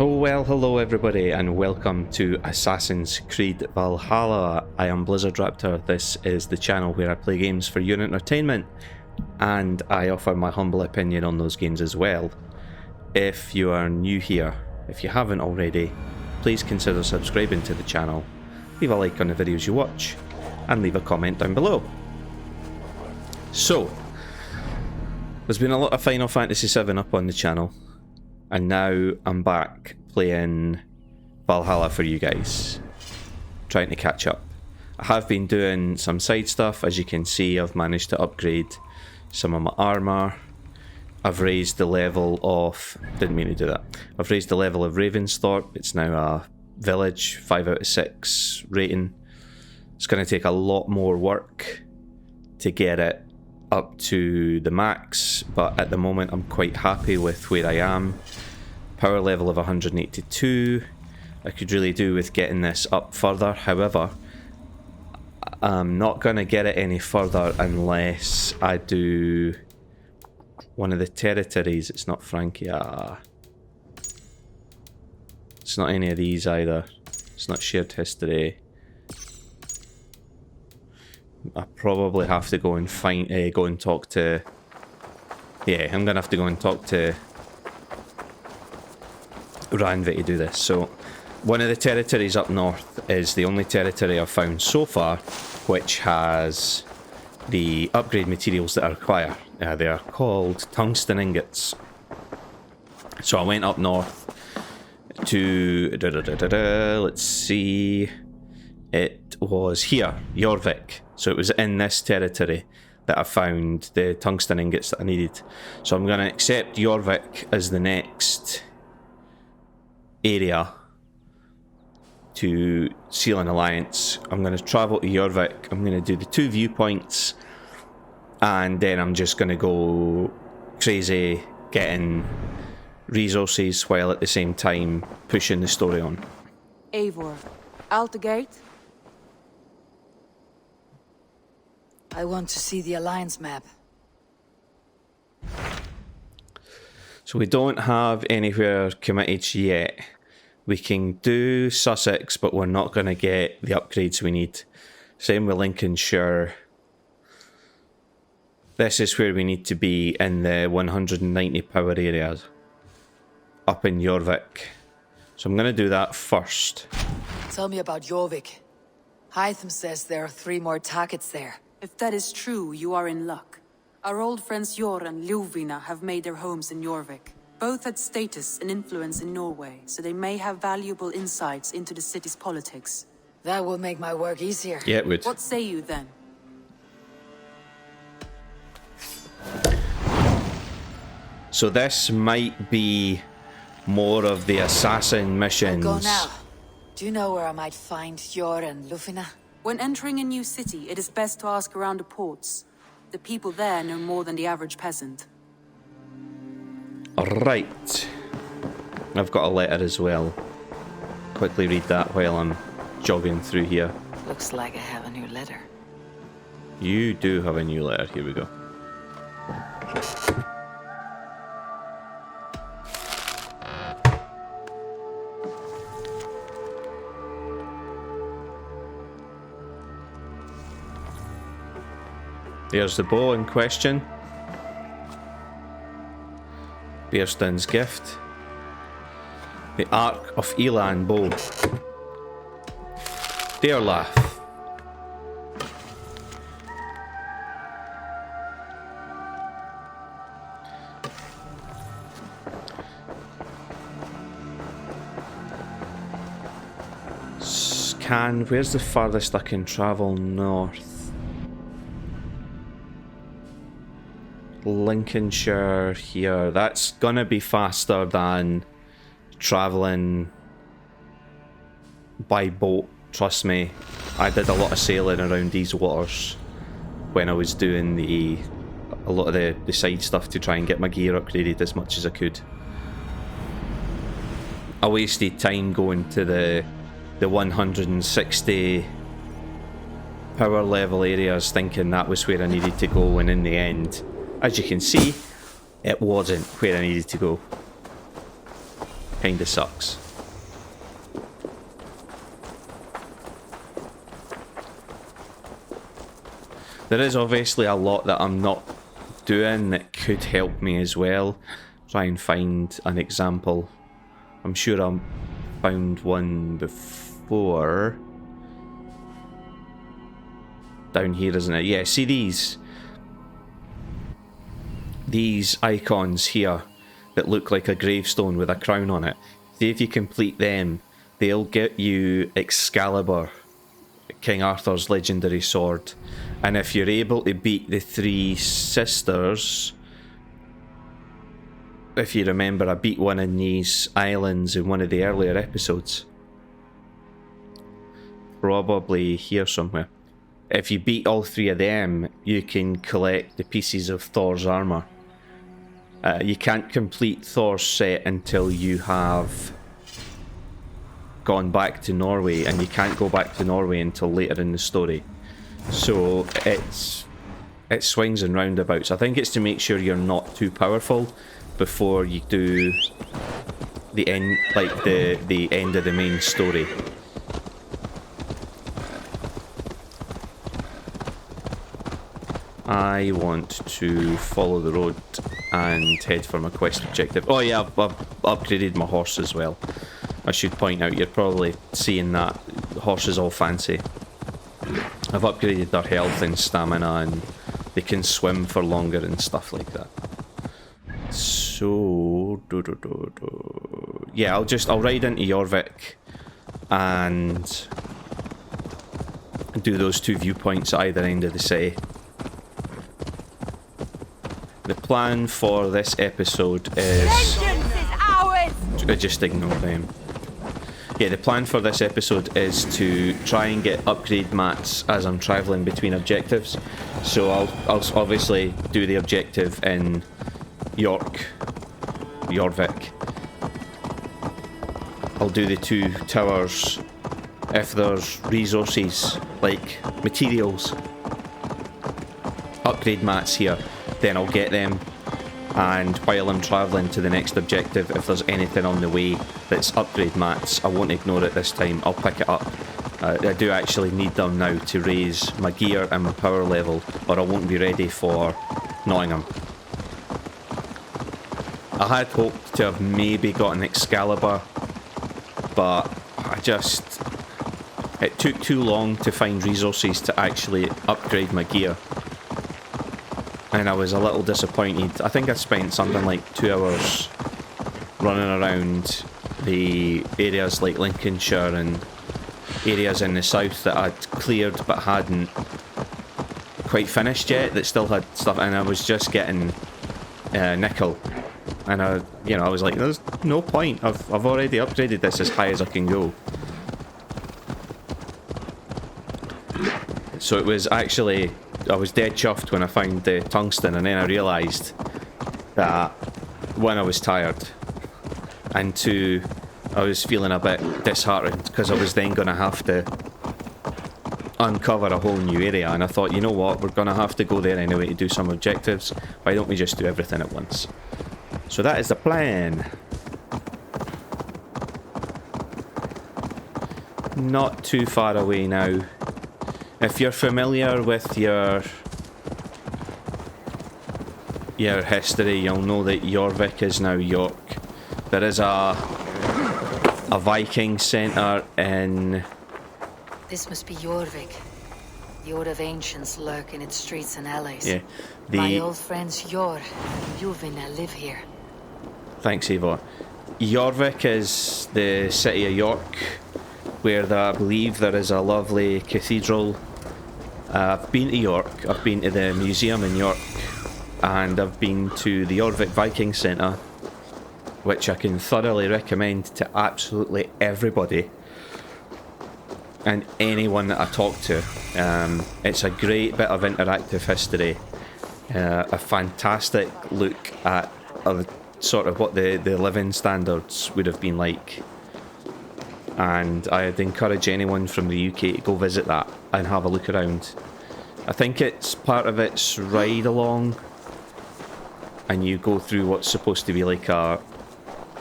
Oh well, hello everybody and welcome to Assassin's Creed Valhalla. I am Blizzard Raptor. This is the channel where I play games for your entertainment and I offer my humble opinion on those games as well. If you are new here, if you haven't already, please consider subscribing to the channel, leave a like on the videos you watch and leave a comment down below. So, there's been a lot of Final Fantasy VII up on the channel. And now I'm back playing Valhalla for you guys, trying to catch up. I have been doing some side stuff. As you can see, I've managed to upgrade some of my armor. I've raised the level of... didn't mean to do that. I've raised the level of Ravensthorpe. It's now a village, 5 out of 6 rating. It's going to take a lot more work to get it up to the max, but at the moment I'm quite happy with where I am. Power level of 182. I could really do with getting this up further. However, I'm not going to get it any further unless I do one of the territories. It's not Francia. It's not any of these either. It's not shared history. I probably have to go and go and talk to... yeah, I'm gonna have to go and talk to Ranvi to do this. So, one of the territories up north is the only territory I've found so far which has the upgrade materials that I require. They are called tungsten ingots. So I went up north to... let's see... it was here, Jorvik. So it was in this territory that I found the tungsten ingots that I needed. So I'm going to accept Jorvik as the next area to seal an alliance. I'm going to travel to Jorvik. I'm going to do the 2 viewpoints. And then I'm just going to go crazy getting resources while at the same time pushing the story on. Eivor, out the gate. I want to see the Alliance map. So we don't have anywhere committed yet. We can do Sussex, but we're not going to get the upgrades we need. Same with Lincolnshire. This is where we need to be in the 190 power areas. Up in Jorvik. So I'm going to do that first. Tell me about Jorvik. Hytham says there are 3 more targets there. If that is true, you are in luck. Our old friends Jor and Ljuvina have made their homes in Jorvik. Both had status and influence in Norway, so they may have valuable insights into the city's politics. That will make my work easier. Yeah, it would. What say you then? So this might be more of the assassin missions. I'll go now. Do you know where I might find Jor and Ljuvina? When entering a new city, it is best to ask around the ports. The people there know more than the average peasant. Right. I've got a letter as well. Quickly read that while I'm jogging through here. Looks like I have a new letter. You do have a new letter. Here we go. There's the bow in question. Bearston's gift. The Ark of Elan bow. Dear laugh. Scan. Where's the farthest I can travel north? Lincolnshire here. That's gonna be faster than travelling by boat, trust me. I did a lot of sailing around these waters when I was doing a lot of the side stuff to try and get my gear upgraded as much as I could. I wasted time going to the 160 power level areas thinking that was where I needed to go, and in the end, as you can see, it wasn't where I needed to go. Kinda sucks. There is obviously a lot that I'm not doing that could help me as well. Try and find an example. I'm sure I found one before. Down here, isn't it? Yeah, see these icons here that look like a gravestone with a crown on it. See if you complete them, they'll get you Excalibur, King Arthur's legendary sword. And if you're able to beat the three sisters, if you remember, I beat one in these islands in one of the earlier episodes. Probably here somewhere. If you beat all three of them, you can collect the pieces of Thor's armor. You can't complete Thor's set until you have gone back to Norway, and you can't go back to Norway until later in the story. So it swings and roundabouts. I think it's to make sure you're not too powerful before you do the end, like the end of the main story. I want to follow the road and head for my quest objective. Oh yeah, I've upgraded my horse as well. I should point out, you're probably seeing that the horse is all fancy. I've upgraded their health and stamina, and they can swim for longer and stuff like that. So yeah, I'll ride into Jorvik and do those two viewpoints at either end of the city. The plan for this episode is... Vengeance is ours! Just ignore them. Yeah, the plan for this episode is to try and get upgrade mats as I'm travelling between objectives. So I'll obviously do the objective in Jorvik. I'll do the two towers. If there's resources, like materials, upgrade mats here, then I'll get them, and while I'm travelling to the next objective, if there's anything on the way that's upgrade mats, I won't ignore it this time, I'll pick it up. I do actually need them now to raise my gear and my power level, or I won't be ready for Nottingham. I had hoped to have maybe got an Excalibur, but it took too long to find resources to actually upgrade my gear. And I was a little disappointed. I think I spent something like 2 hours running around the areas like Lincolnshire and areas in the south that I'd cleared but hadn't quite finished yet, that still had stuff, and I was just getting nickel. And I was like, there's no point. I've already upgraded this as high as I can go. So it was actually... I was dead chuffed when I found the tungsten, and then I realised that one, I was tired, and two, I was feeling a bit disheartened because I was then going to have to uncover a whole new area, and I thought, you know what, we're going to have to go there anyway to do some objectives. Why don't we just do everything at once? So that is the plan. Not too far away now. If you're familiar with your history, you'll know that Jorvik is now York. There is a Viking centre in... This must be Jorvik. The Old of Ancients lurk in its streets and alleys. Yeah, My old friends Jor and Ljuvina live here. Thanks, Eivor. Jorvik is the city of York, where I believe there is a lovely cathedral. I've been to York, I've been to the museum in York, and I've been to the Jorvik Viking Centre, which I can thoroughly recommend to absolutely everybody and anyone that I talk to. It's a great bit of interactive history, a fantastic look at sort of what the living standards would have been like. And I'd encourage anyone from the UK to go visit that and have a look around. I think it's part of its ride along, and you go through what's supposed to be like a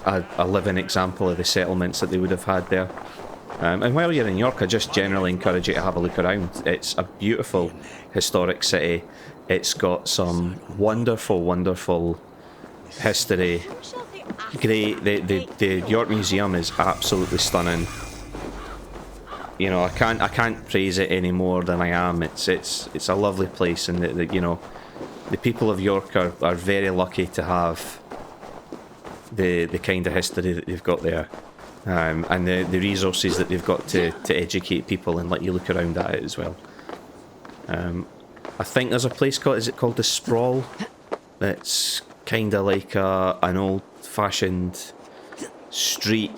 a living example of the settlements that they would have had there. And while you're in York, I just generally encourage you to have a look around. It's a beautiful historic city. It's got some wonderful, wonderful history. Great. The York Museum is absolutely stunning. You know, I can't praise it any more than I am. It's a lovely place, and you know, the people of York are very lucky to have the kind of history that they've got there, and the resources that they've got to educate people and let you look around at it as well. I think there's a place called the Sprawl. That's kind of like an old-fashioned street,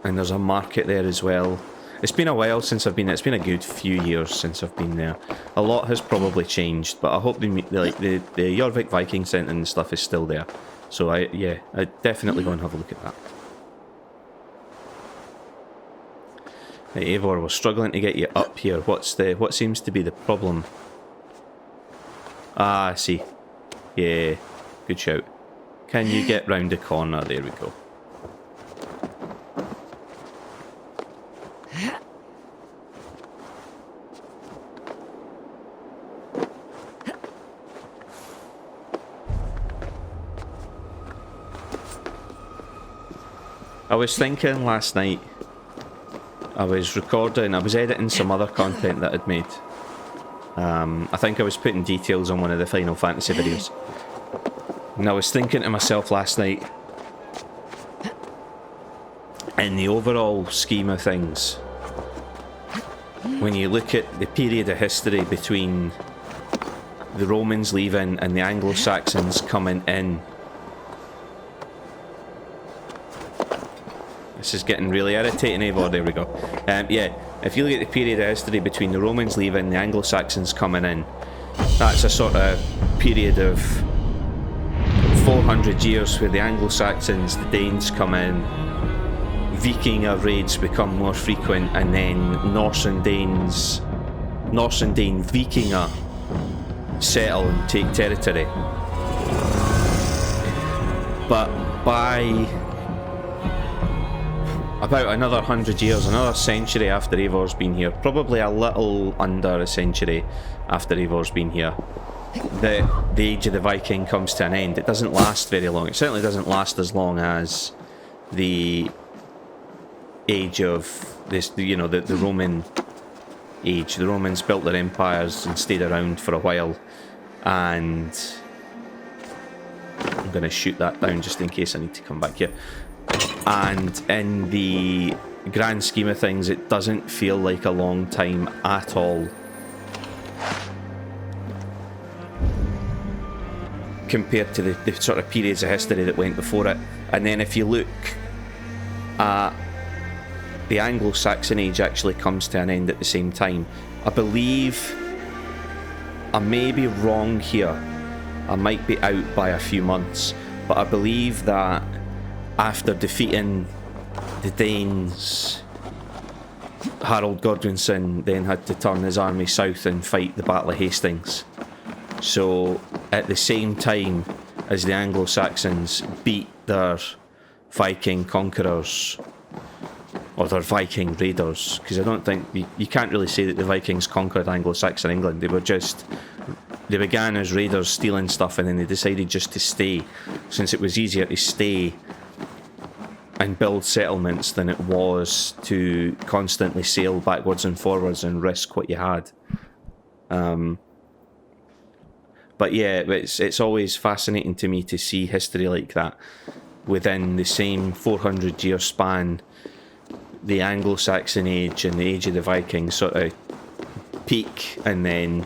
and there's a market there as well. It's been a while since I've been there. It's been a good few years since I've been there. A lot has probably changed, but I hope the Jorvik Viking Centre and stuff is still there. So I definitely go and have a look at that. Right, Eivor, we're struggling to get you up here. What seems to be the problem? Ah, I see. Yeah, good shout. Can you get round the corner? There we go. I was thinking last night, I was editing some other content that I'd made. I think I was putting details on one of the Final Fantasy videos. And I was thinking to myself last night, in the overall scheme of things, when you look at the period of history between the Romans leaving and the Anglo-Saxons coming in, this is getting really irritating, Eivor. There we go. Yeah, if you look at the period of history between the Romans leaving and the Anglo-Saxons coming in, that's a sort of period of 400 years where the Anglo-Saxons, the Danes come in, Viking raids become more frequent, and then Norse and Dane Vikinger settle and take territory. But by about another 100 years, another century after Eivor's been here, probably a little under a century after Eivor's been here, the age of the Viking comes to an end. It doesn't last very long. It certainly doesn't last as long as the age of this, you know, the Roman age. The Romans built their empires and stayed around for a while, and I'm going to shoot that down just in case I need to come back here. And in the grand scheme of things, it doesn't feel like a long time at all compared to the sort of periods of history that went before it. And then if you look at the Anglo-Saxon age, actually comes to an end at the same time. I believe, I may be wrong here, I might be out by a few months, but I believe that after defeating the Danes, Harold Godwinson then had to turn his army south and fight the Battle of Hastings. So at the same time as the Anglo-Saxons beat their Viking conquerors, or their Viking raiders, because I don't think, you can't really say that the Vikings conquered Anglo-Saxon England. They began as raiders stealing stuff, and then they decided just to stay, since it was easier to stay and build settlements than it was to constantly sail backwards and forwards and risk what you had. But yeah, it's always fascinating to me to see history like that. Within the same 400-year span, the Anglo-Saxon age and the age of the Vikings sort of peak and then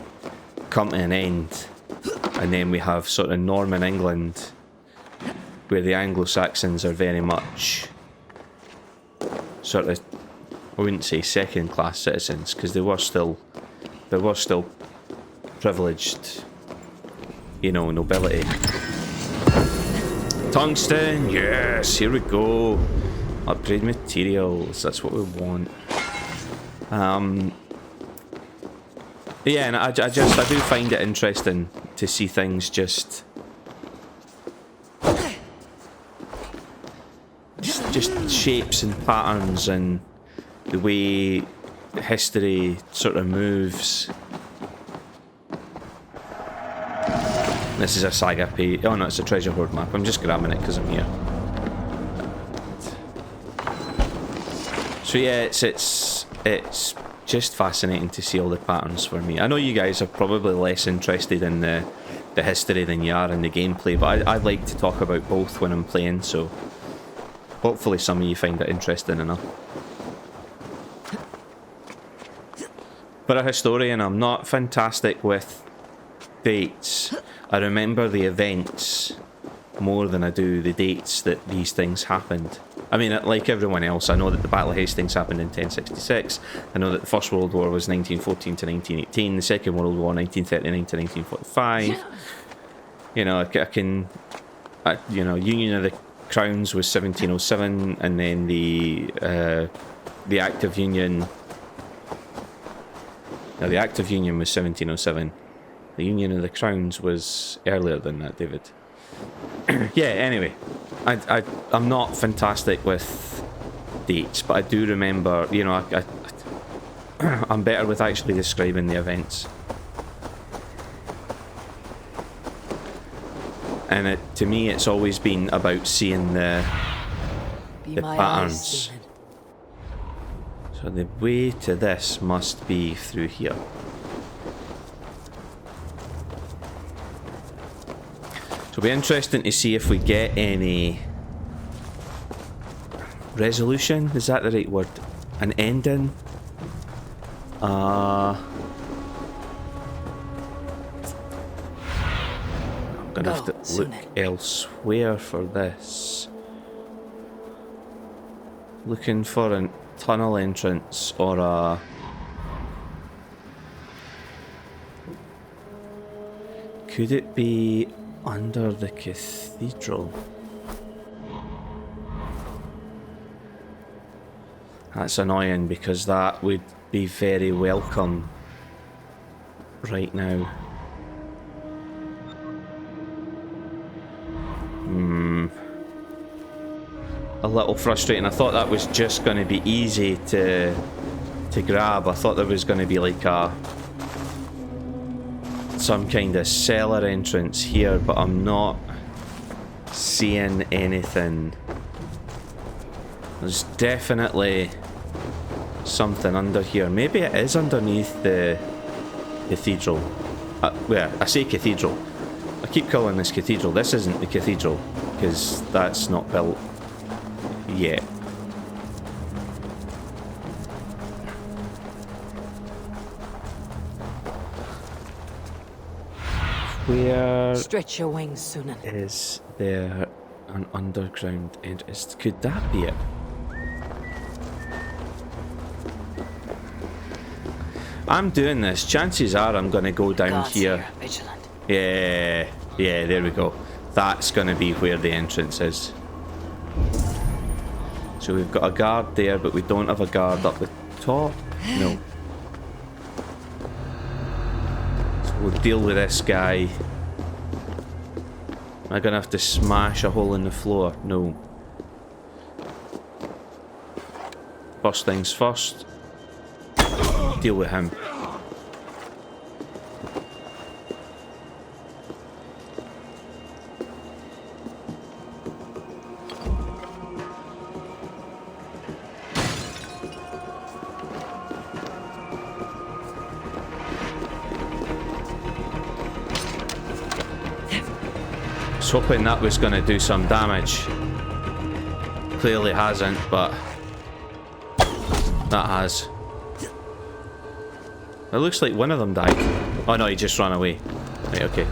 come to an end. And then we have sort of Norman England, where the Anglo-Saxons are very much sort of, I wouldn't say second-class citizens, because they were still privileged, you know, nobility. Tungsten, yes, here we go. Upgrade materials, that's what we want. Yeah, and I do find it interesting to see things just just shapes and patterns and the way history sort of moves. This is a Saga page. Oh no, it's a treasure hoard map. I'm just grabbing it because I'm here. So yeah, it's just fascinating to see all the patterns for me. I know you guys are probably less interested in the history than you are in the gameplay, but I like to talk about both when I'm playing, so hopefully some of you find it interesting enough. For a historian, I'm not fantastic with dates. I remember the events more than I do the dates that these things happened. I mean, like everyone else, I know that the Battle of Hastings happened in 1066. I know that the First World War was 1914 to 1918. The Second World War 1939 to 1945. You know, you know, Union of the Crowns was 1707, and then the Act of Union. Now, the Act of Union was 1707. The Union of the Crowns was earlier than that, David. Yeah, anyway, I'm not fantastic with dates, but I do remember, you know, I'm better with actually describing the events. And to me, it's always been about seeing the patterns. So the way to this must be through here. It'll be interesting to see if we get any resolution. Is that the right word? An ending? I'm gonna have to look elsewhere for this. Looking for a tunnel entrance or a... Could it be under the cathedral? That's annoying because that would be very welcome right now. A little frustrating. I thought that was just going to be easy to grab. I thought there was going to be like some kind of cellar entrance here, but I'm not seeing anything. There's definitely something under here. Maybe it is underneath the cathedral. Well, I say cathedral. I keep calling this cathedral. This isn't the cathedral because that's not built yet. Where Stretch your wings, Sunan. Is there an underground entrance? Could that be it? I'm doing this. Chances are I'm going to go down here. Vigilant. Yeah, there we go. That's going to be where the entrance is. So we've got a guard there, but we don't have a guard up the top. No. So we'll deal with this guy. Am I going to have to smash a hole in the floor? No. First things first. Deal with him. I was hoping that was going to do some damage. Clearly hasn't, but that has. It looks like one of them died. Oh no, he just ran away. Right, okay.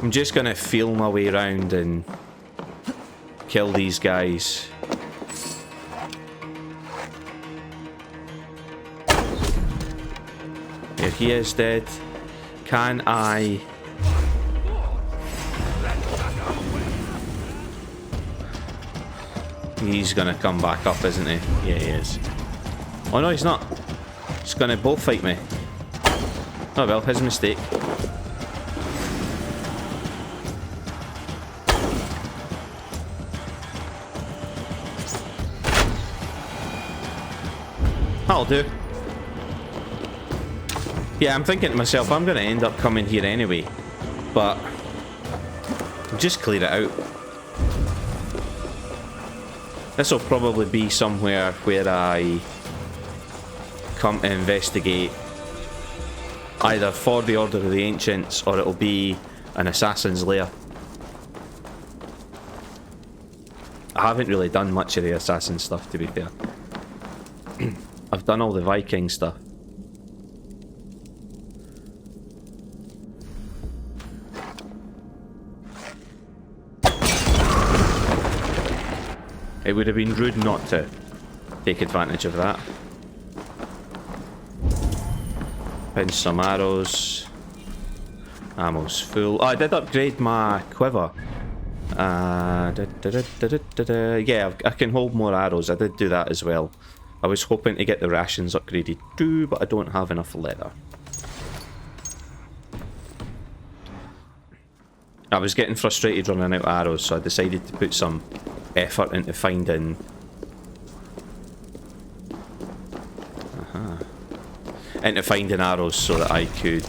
I'm just going to feel my way around and kill these guys. Here he is dead. Can I... He's gonna come back up, isn't he? Yeah, he is. Oh no, he's not. He's gonna both fight me. Oh well, his mistake. That'll do. Yeah, I'm thinking to myself, I'm going to end up coming here anyway. But just clear it out. This will probably be somewhere where I come to investigate, either for the Order of the Ancients or it'll be an assassin's lair. I haven't really done much of the assassin stuff, to be fair. I've done all the Viking stuff. It would have been rude not to take advantage of that. Pinch some arrows. Ammo's full. Oh, I did upgrade my quiver. Yeah, I can hold more arrows. I did do that as well. I was hoping to get the rations upgraded too, but I don't have enough leather. I was getting frustrated running out of arrows, so I decided to put some effort into finding... into finding arrows so that I could...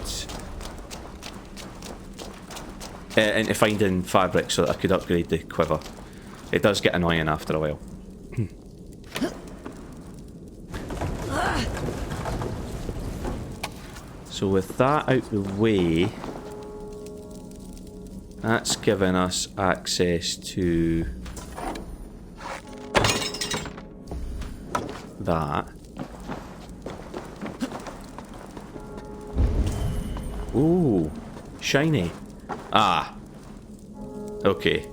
into finding fabric so that I could upgrade the quiver. It does get annoying after a while. So with that out the way, that's given us access to that. Ooh, shiny. Ah. Okay.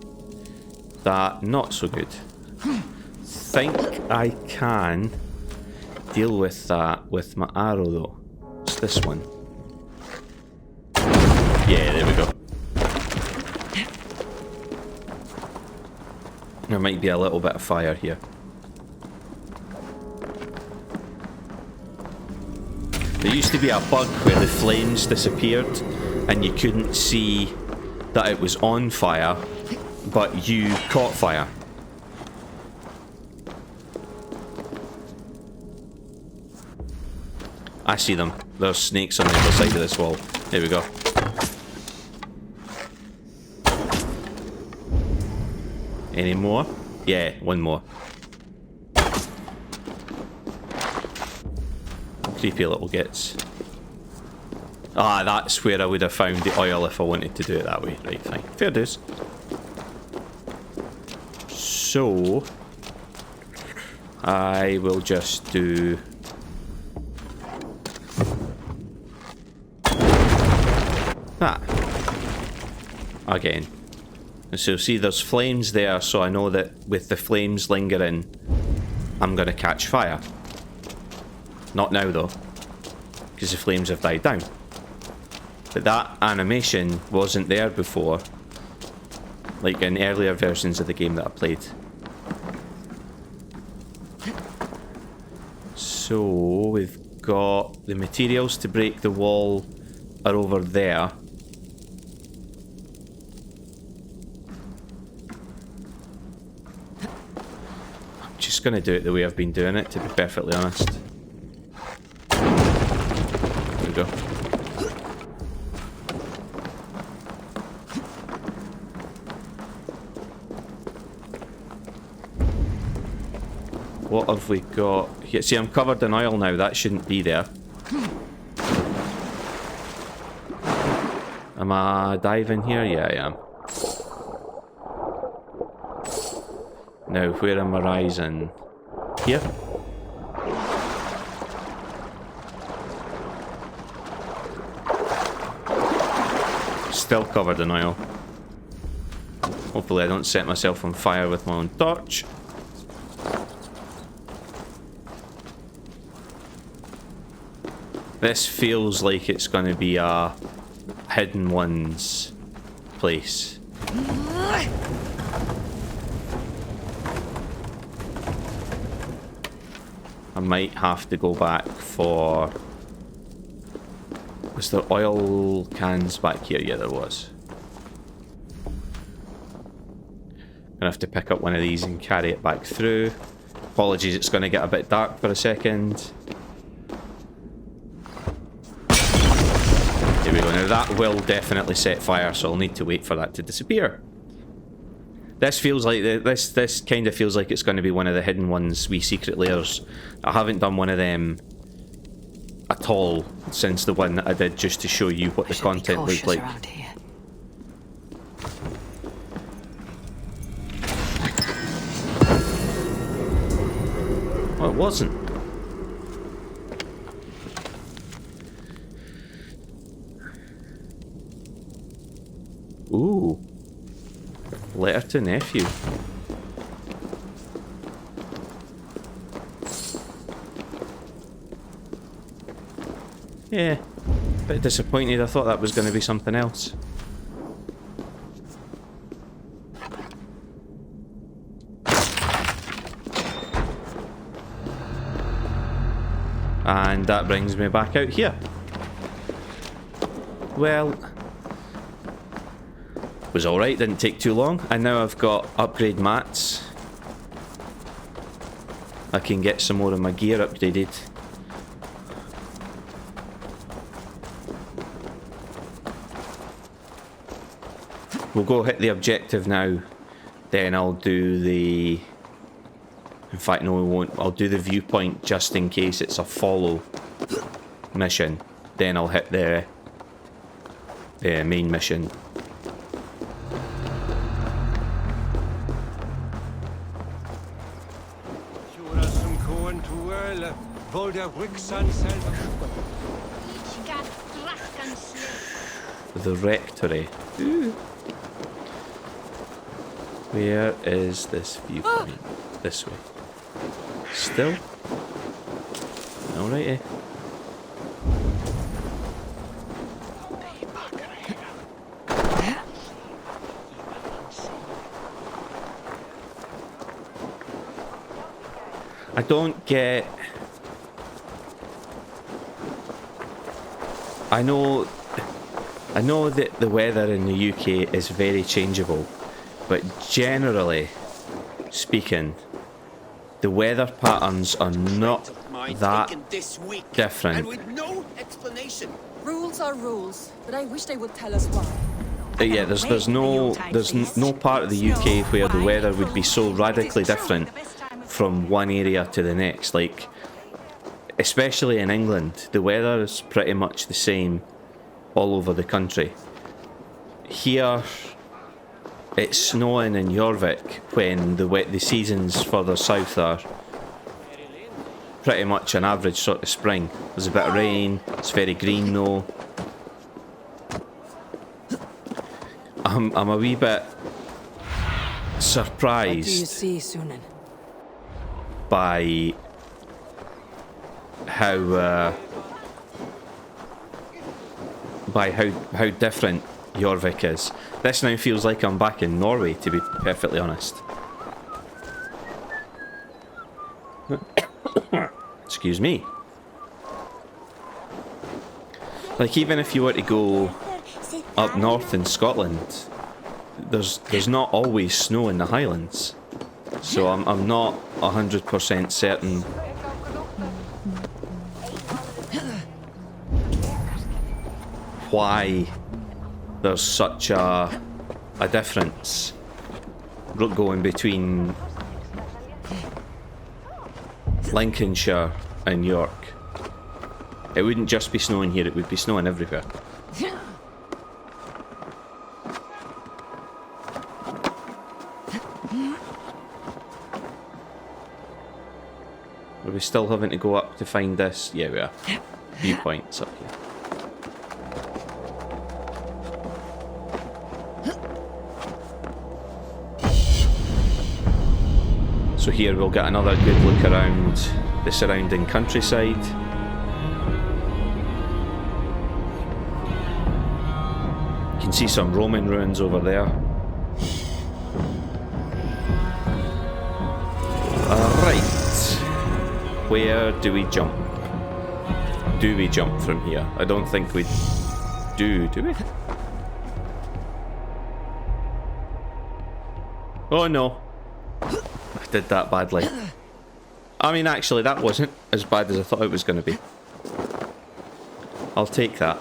That, not so good. Think I can deal with that with my arrow though. It's this one. Yeah, there we go. There might be a little bit of fire here. There used to be a bug where the flames disappeared and you couldn't see that it was on fire, but you caught fire. I see them. There's snakes on the other side of this wall. There we go. Any more? Yeah, one more. Creepy little gits. Ah, that's where I would have found the oil if I wanted to do it that way. Right, fine. Fair dues. So... I will just do... that. Again. And so see, there's flames there, so I know that with the flames lingering, I'm going to catch fire. Not now, though, because the flames have died down. But that animation wasn't there before, like in earlier versions of the game that I played. So, we've got the materials to break the wall are over there. I'm just going to do it the way I've been doing it, to be perfectly honest. There we go. What have we got here? See, I'm covered in oil now. That shouldn't be there. Am I diving here? Yeah, I am. Now, where am I rising? Here? Still covered in oil. Hopefully I don't set myself on fire with my own torch. This feels like it's going to be a hidden ones place. I might have to go back for... Was there oil cans back here? Yeah, there was. Gonna have to pick up one of these and carry it back through. Apologies, it's going to get a bit dark for a second. Here we go. Now that will definitely set fire, so I'll need to wait for that to disappear. This feels like this kind of feels like it's going to be one of the hidden ones, wee secret layers. I haven't done one of them at all since the one that I did just to show you what the content looked like. Well, it wasn't. Ooh. Letter to nephew. Yeah. Bit disappointed. I thought that was going to be something else. And that brings me back out here. Well, was alright, didn't take too long. And now I've got upgrade mats. I can get some more of my gear upgraded. We'll go hit the objective now. Then I'll do the... In fact, no, we won't. I'll do the viewpoint just in case it's a follow mission. Then I'll hit the main mission. The rectory. Ooh. Where is this viewpoint? This way. Still? Alrighty. I don't get... I know that the weather in the UK is very changeable, but generally speaking, the weather patterns are not that different. Rules are rules, but I wish they would tell us why. Yeah, there's no part of the UK where the weather would be so radically different from one area to the next. Like, especially in England, the weather is pretty much the same all over the country. Here, it's snowing in Jorvik when the seasons further south are pretty much an average sort of spring. There's a bit of rain, it's very green though. I'm a wee bit surprised. What do you see, Sunan? By how different Jorvik is. This now feels like I'm back in Norway, to be perfectly honest. Excuse me. Like, even if you were to go up north in Scotland, there's not always snow in the Highlands. So I'm not 100% certain why there's such a difference going between Lincolnshire and York. It wouldn't just be snowing here, it would be snowing everywhere. Are we still having to go up to find this? Yeah, we are. Viewpoints up here. So here we'll get another good look around the surrounding countryside. You can see some Roman ruins over there. Alright. Where do we jump? Do we jump from here? I don't think we do we? Oh no. I did that badly. I mean, actually, that wasn't as bad as I thought it was going to be. I'll take that.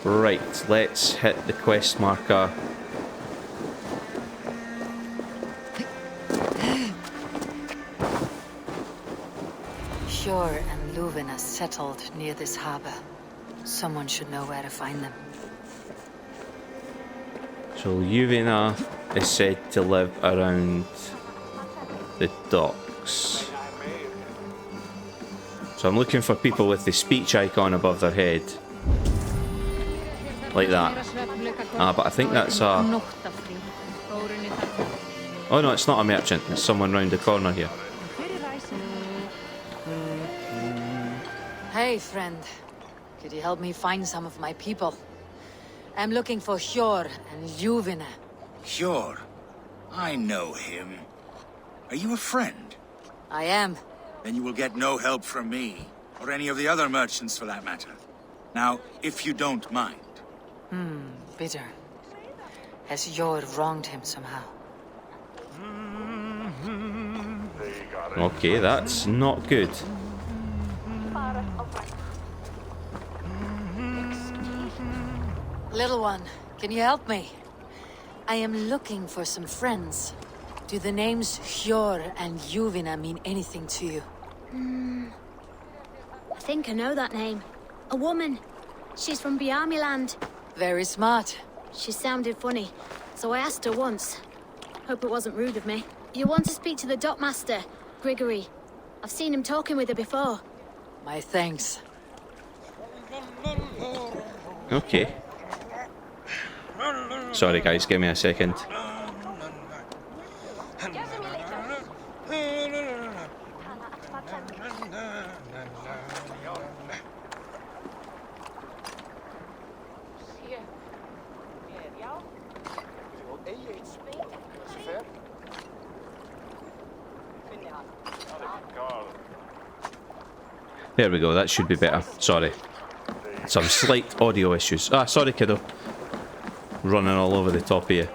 Right, let's hit the quest marker. Hjor and Luvina settled near this harbor. Someone should know where to find them. So Luvina is said to live around the docks. So I'm looking for people with the speech icon above their head. Like that. Ah, but I think that's a... Oh no, it's not a merchant. It's someone round the corner here. Hey, friend. Could you help me find some of my people? I'm looking for Hjor and Luvina. Hjor? I know him. Are you a friend? I am. Then you will get no help from me, or any of the other merchants for that matter. Now, if you don't mind. Bitter. Has Hjor wronged him somehow? Okay, that's not good. Little one, can you help me? I am looking for some friends. Do the names Hjor and Luvina mean anything to you? I think I know that name. A woman. She's from Land. Very smart. She sounded funny, so I asked her once. Hope it wasn't rude of me. You want to speak to the dockmaster, Grigory. I've seen him talking with her before. My thanks. Okay. Sorry guys, give me a second. There we go, that should be better. Sorry. Some slight audio issues. Ah, sorry kiddo. Running all over the top here.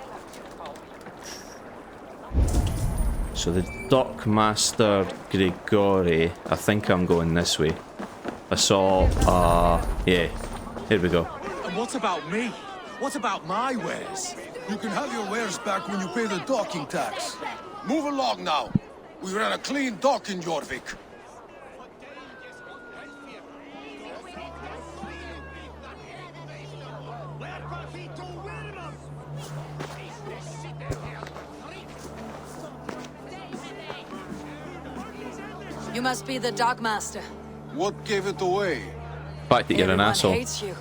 So the dockmaster Grigori, I think I'm going this way. I saw, yeah, here we go. And what about me? What about my wares? You can have your wares back when you pay the docking tax. Move along now. We ran a clean dock in Jorvik. You must be the dockmaster. What gave it away? Fact that you're an Everyone asshole. hates you.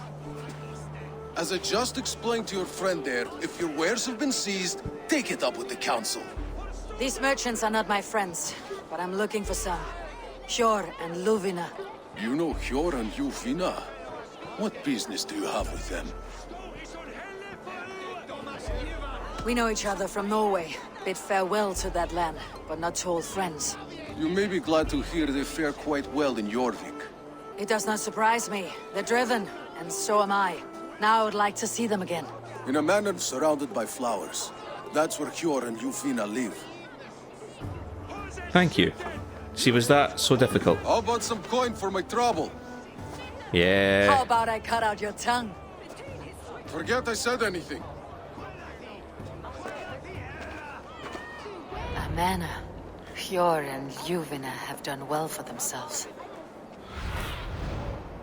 As I just explained to your friend there, if your wares have been seized, take it up with the council. These merchants are not my friends, but I'm looking for some. Hjor and Luvina. You know Hjor and Luvina? What business do you have with them? We know each other from Norway. Bid farewell to that land, but not to old friends. You may be glad to hear they fare quite well in Jorvik. It does not surprise me. They're driven, and so am I. Now I would like to see them again. In a manor surrounded by flowers. That's where Hjor and Luvina live. Thank you. See, was that so difficult? How about some coin for my trouble? How Yeah. about I cut out your tongue? Forget I said anything. A manor. Hjor and Luvina have done well for themselves.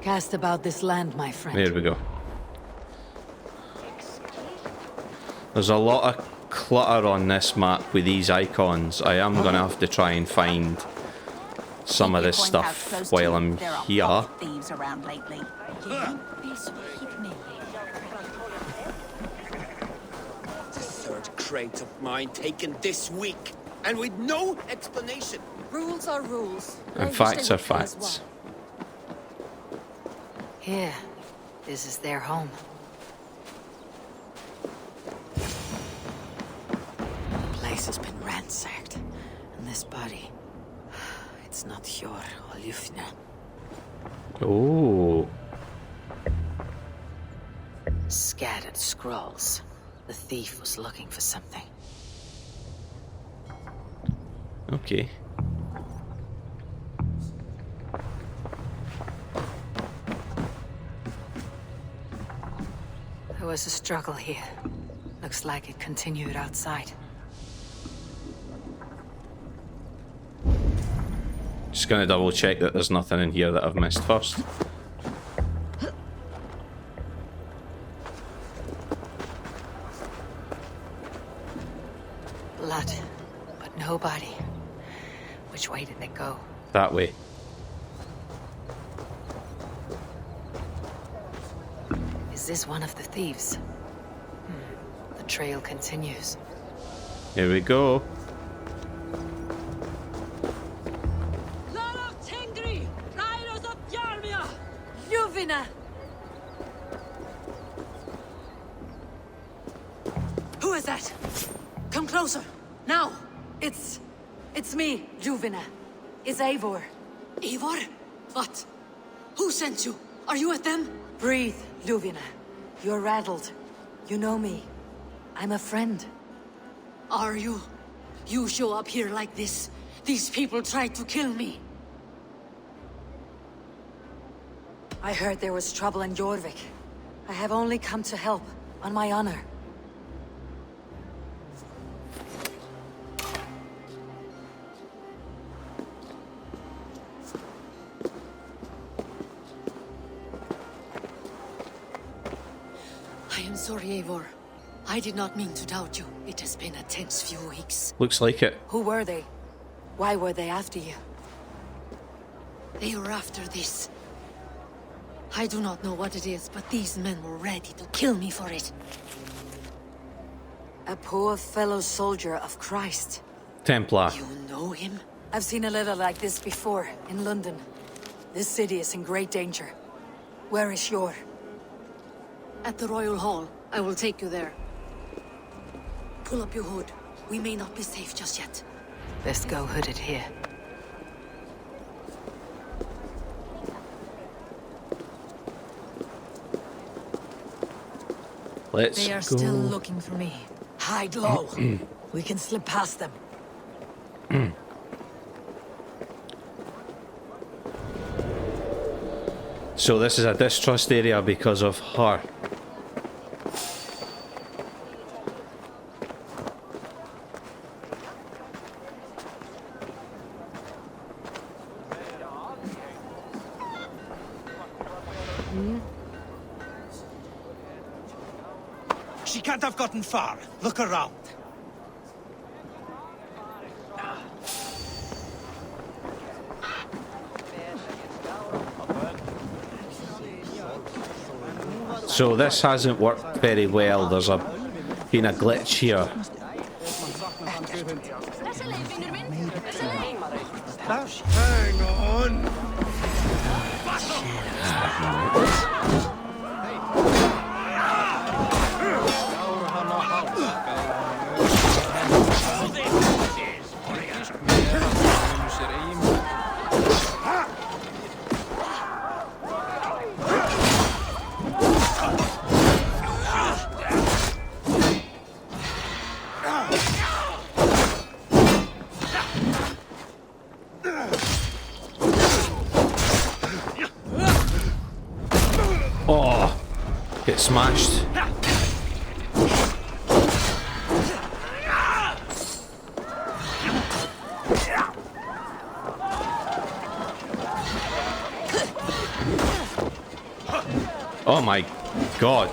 Cast about this land, my friend. There we go. There's a lot of clutter on this map with these icons. I am going to have to try and find some of this stuff while I'm here. Thieves around lately. The third crate of mine taken this week, and with no explanation. Rules are rules. And facts are facts. Here. This is their home. The place has been ransacked. And this body... It's not Hjor or Luvina. Oh. Scattered scrolls. The thief was looking for something. Okay. There was a struggle here. Looks like it continued outside. Just gonna double check that there's nothing in here that I've missed first. Blood, but nobody. Which way did they go? That way. Is this one of the thieves? The trail continues. Here we go. Juvina! Who is that? Come closer, now! It's me, Juvina. It's Eivor. Eivor? What? Who sent you? Are you with them? Breathe, Juvina. You're rattled. You know me. I'm a friend. Are you? You show up here like this. These people tried to kill me. I heard there was trouble in Jorvik. I have only come to help, on my honor. I am sorry, Eivor. I did not mean to doubt you. It has been a tense few weeks. Looks like it. Who were they? Why were they after you? They were after this. I do not know what it is, but these men were ready to kill me for it. A poor fellow soldier of Christ. Templar. You know him? I've seen a little like this before, in London. This city is in great danger. Where is Jor? At the Royal Hall. I will take you there. Pull up your hood. We may not be safe just yet. Let's go hooded here. Let's They are go. still looking for me. Hide low. We can slip past them. So this is a distrust area because of her. She can't have gotten far. Look around. So this hasn't worked very well. There's been a glitch here. Hang on. Oh, get smashed. Oh my god.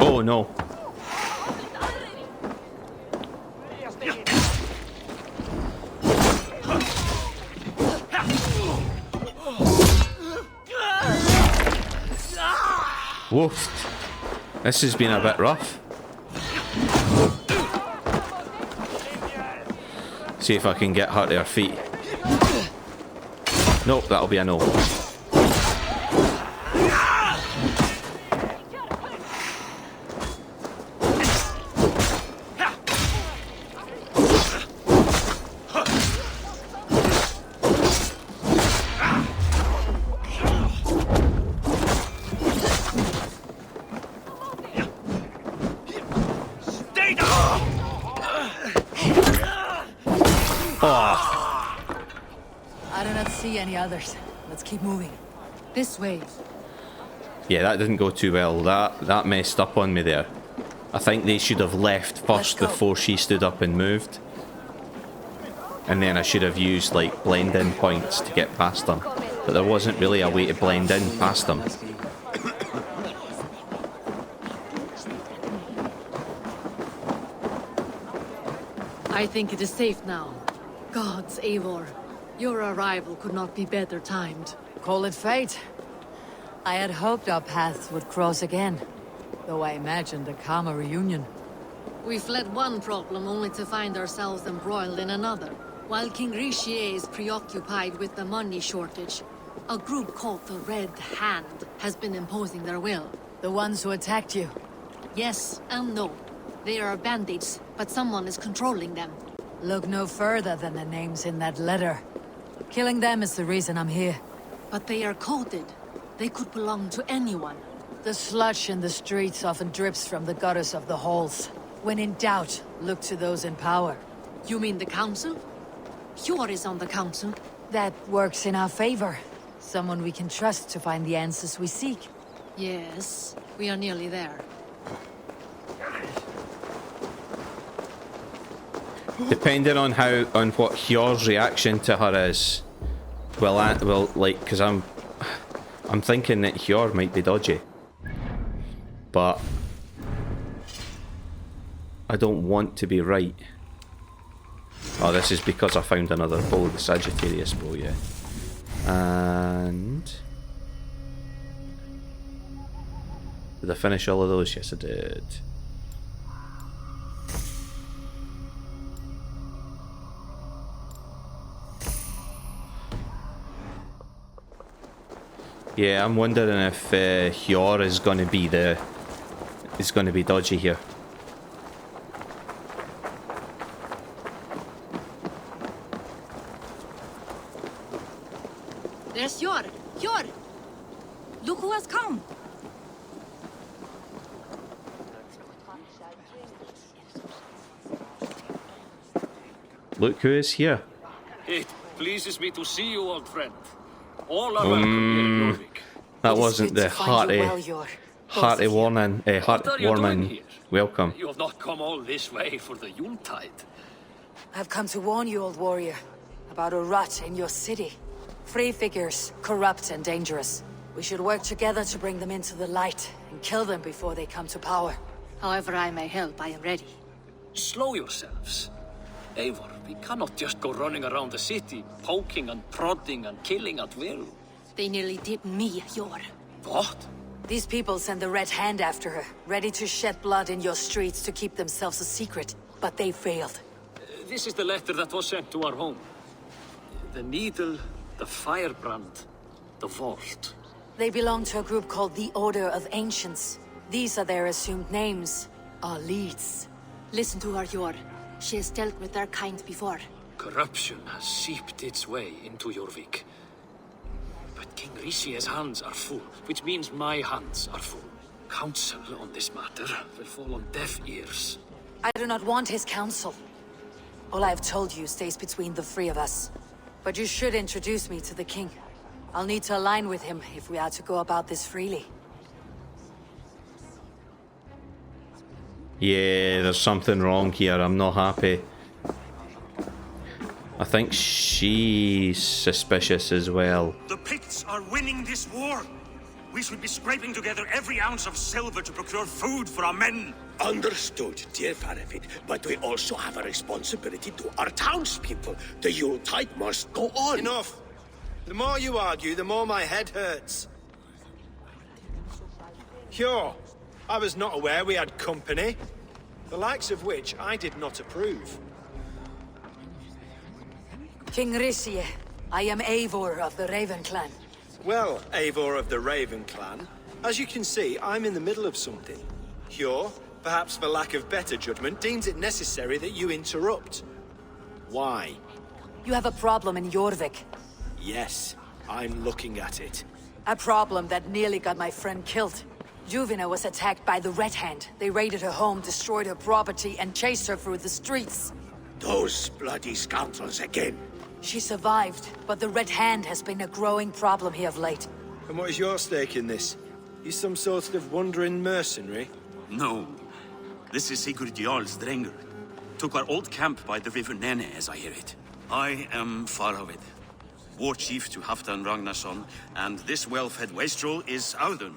Oh no. Woof. This has been a bit rough. See if I can get her to her feet. Nope, that'll be a no. I do not see any others. Let's keep moving. This way. Yeah, that didn't go too well. That messed up on me there. I think they should have left first before she stood up and moved. And then I should have used like blend in points to get past them. But there wasn't really a way to blend in past them. I think it is safe now. Gods, Eivor. Your arrival could not be better timed. Call it fate. I had hoped our paths would cross again, though I imagined a calmer reunion. We fled one problem only to find ourselves embroiled in another. While King Richier is preoccupied with the money shortage, a group called the Red Hand has been imposing their will. The ones who attacked you? Yes and no. They are bandits, but someone is controlling them. Look no further than the names in that letter. Killing them is the reason I'm here. But they are coded. They could belong to anyone. The sludge in the streets often drips from the gutters of the halls. When in doubt, look to those in power. You mean the council? Hjor is on the council. That works in our favor. Someone we can trust to find the answers we seek. Yes, we are nearly there. Depending on what Hjor's reaction to her is, because I'm thinking that Hjor might be dodgy, but I don't want to be right. Oh, this is because I found another bow, the Sagittarius bow, yeah. And did I finish all of those? Yes, I did. Yeah, I'm wondering if Hjor is going to be dodgy here. There's Hjor! Hjor! Look who has come! Look who is here. It pleases me to see you, old friend. All are welcome here in Jorvik. That wasn't the hearty warming welcome. You have not come all this way for the Yuletide. I've come to warn you, old warrior, about a rot in your city. Free figures, corrupt and dangerous. We should work together to bring them into the light and kill them before they come to power. However I may help, I am ready. Slow yourselves. Eivor, we cannot just go running around the city, poking and prodding and killing at will. They nearly did me, Hjor. What? These people sent the Red Hand after her, ready to shed blood in your streets to keep themselves a secret. But they failed. This is the letter that was sent to our home. The needle, the firebrand, the vault. They belong to a group called the Order of Ancients. These are their assumed names, our leads. Listen to her, Hjor. She has dealt with their kind before. Corruption has seeped its way into Jorvik. But King Richier's hands are full, which means my hands are full. Counsel on this matter will fall on deaf ears. I do not want his counsel. All I have told you stays between the three of us. But you should introduce me to the king. I'll need to align with him if we are to go about this freely. Yeah, there's something wrong here. I'm not happy. I think she's suspicious as well. The Picts are winning this war. We should be scraping together every ounce of silver to procure food for our men. Understood, dear Faravid, but we also have a responsibility to our townspeople. The Yuletide must go on. Enough. The more you argue, the more my head hurts. Sure, I was not aware we had company, the likes of which I did not approve. King Richier, I am Eivor of the Raven clan. Well, Eivor of the Raven clan, as you can see, I'm in the middle of something. Hjor, perhaps for lack of better judgment, deems it necessary that you interrupt. Why? You have a problem in Jorvik. Yes, I'm looking at it. A problem that nearly got my friend killed. Juvina was attacked by the Red Hand. They raided her home, destroyed her property, and chased her through the streets. Those bloody scoundrels again. She survived, but the Red Hand has been a growing problem here of late. And what is your stake in this? You some sort of wandering mercenary? No. This is Sigurd Jarl's Drenger. Took our old camp by the river Nene, as I hear it. I am Faravid, war chief to Halfdan Ragnarsson, and this well-fed wastrel is Audun,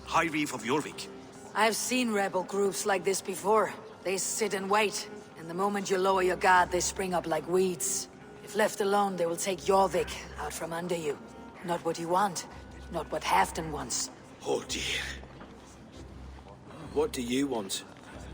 High Reef of Jorvik. I've seen rebel groups like this before. They sit and wait, and the moment you lower your guard, they spring up like weeds. If left alone, they will take Jorvik out from under you. Not what you want, not what Halfdan wants. Oh dear. What do you want?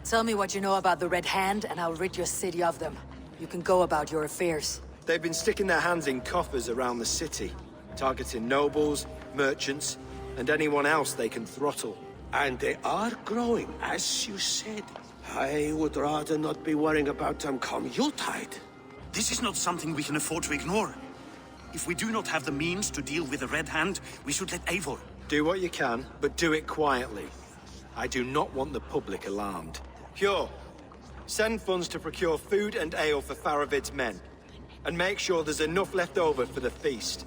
Tell me what you know about the Red Hand, and I'll rid your city of them. You can go about your affairs. They've been sticking their hands in coffers around the city, targeting nobles, merchants, and anyone else they can throttle. And they are growing, as you said. I would rather not be worrying about them come Yuletide. This is not something we can afford to ignore. If we do not have the means to deal with the Red Hand, we should let Eivor. Do what you can, but do it quietly. I do not want the public alarmed. Pure, send funds to procure food and ale for Faravid's men. And make sure there's enough left over for the feast.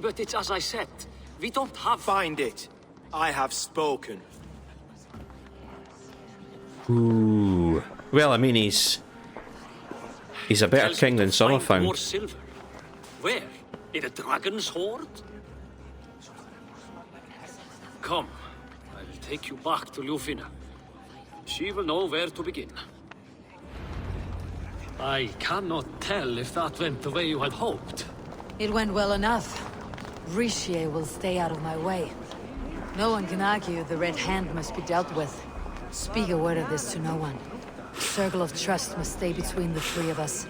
But it's as I said, we don't have... Find it. I have spoken. Ooh. Well, I mean, he's a better Tells king me than to some have find found. more silver. Where? In a dragon's hoard? Come, I will take you back to Ljufina. She will know where to begin. I cannot tell if that went the way you had hoped. It went well enough. Richier will stay out of my way. No one can argue the Red Hand must be dealt with. Speak a word of this to no one. The circle of trust must stay between the three of us.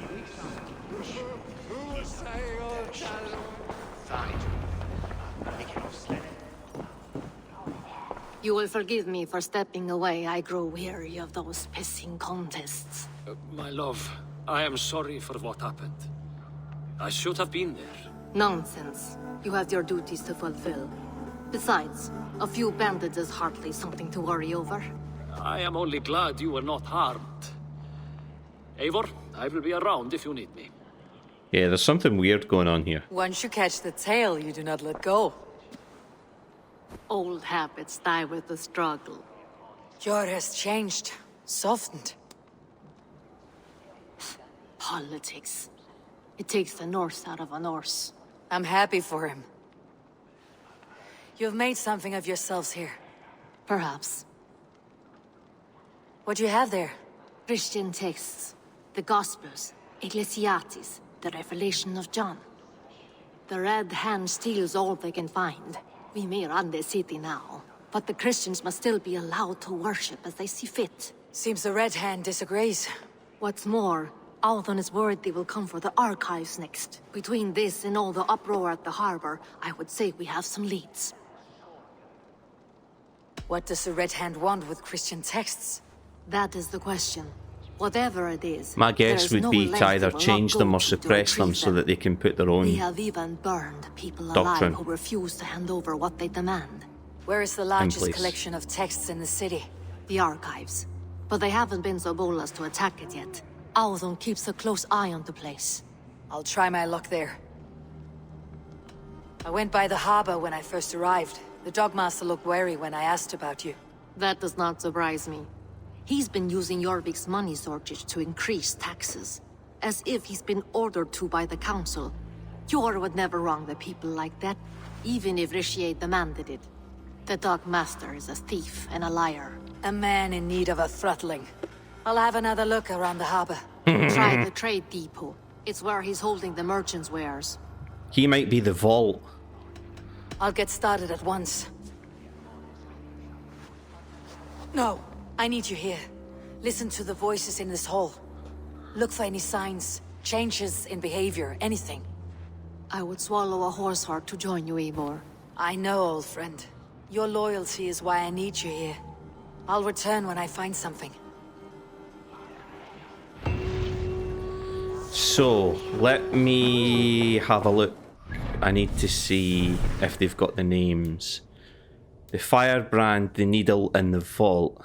You will forgive me for stepping away. I grow weary of those pissing contests. My love, I am sorry for what happened. I should have been there. Nonsense. You have your duties to fulfill. Besides, a few bandits is hardly something to worry over. I am only glad you were not harmed. Eivor, I will be around if you need me. Yeah, there's something weird going on here. Once you catch the tail, you do not let go. Old habits die with the struggle. Jor has changed, softened. Politics. It takes the Norse out of a Norse. I'm happy for him. You've made something of yourselves here. Perhaps. What do you have there? Christian texts. The Gospels. Ecclesiastes. The Revelation of John. The Red Hand steals all they can find. We may run the city now, but the Christians must still be allowed to worship as they see fit. Seems the Red Hand disagrees. What's more, Audun is worried they will come for the archives next. Between this and all the uproar at the harbor, I would say we have some leads. What does the Red Hand want with Christian texts? That is the question. Whatever it is, My guess would be to either change them or suppress them so that they can put their We own have even burned people doctrine alive who refuse to hand over what they demand. Where is the largest place. collection of texts in the city? The archives. But they haven't been so bold as to attack it yet. Audun keeps a close eye on the place. I'll try my luck there. I went by the harbor when I first arrived. The Dogmaster looked wary when I asked about you. That does not surprise me. He's been using Jorvik's money shortage to increase taxes. As if he's been ordered to by the council. Jor would never wrong the people like that, even if Richier demanded it. The Dogmaster is a thief and a liar. A man in need of a throttling. I'll have another look around the harbor. Try the trade depot. It's where he's holding the merchants' wares. He might be the vault. I'll get started at once. No, I need you here. Listen to the voices in this hall. Look for any signs, changes in behavior, anything. I would swallow a horse heart to join you, Eivor. I know, old friend. Your loyalty is why I need you here. I'll return when I find something. So, let me have a look. I need to see if they've got the names. The firebrand, the needle, and the vault.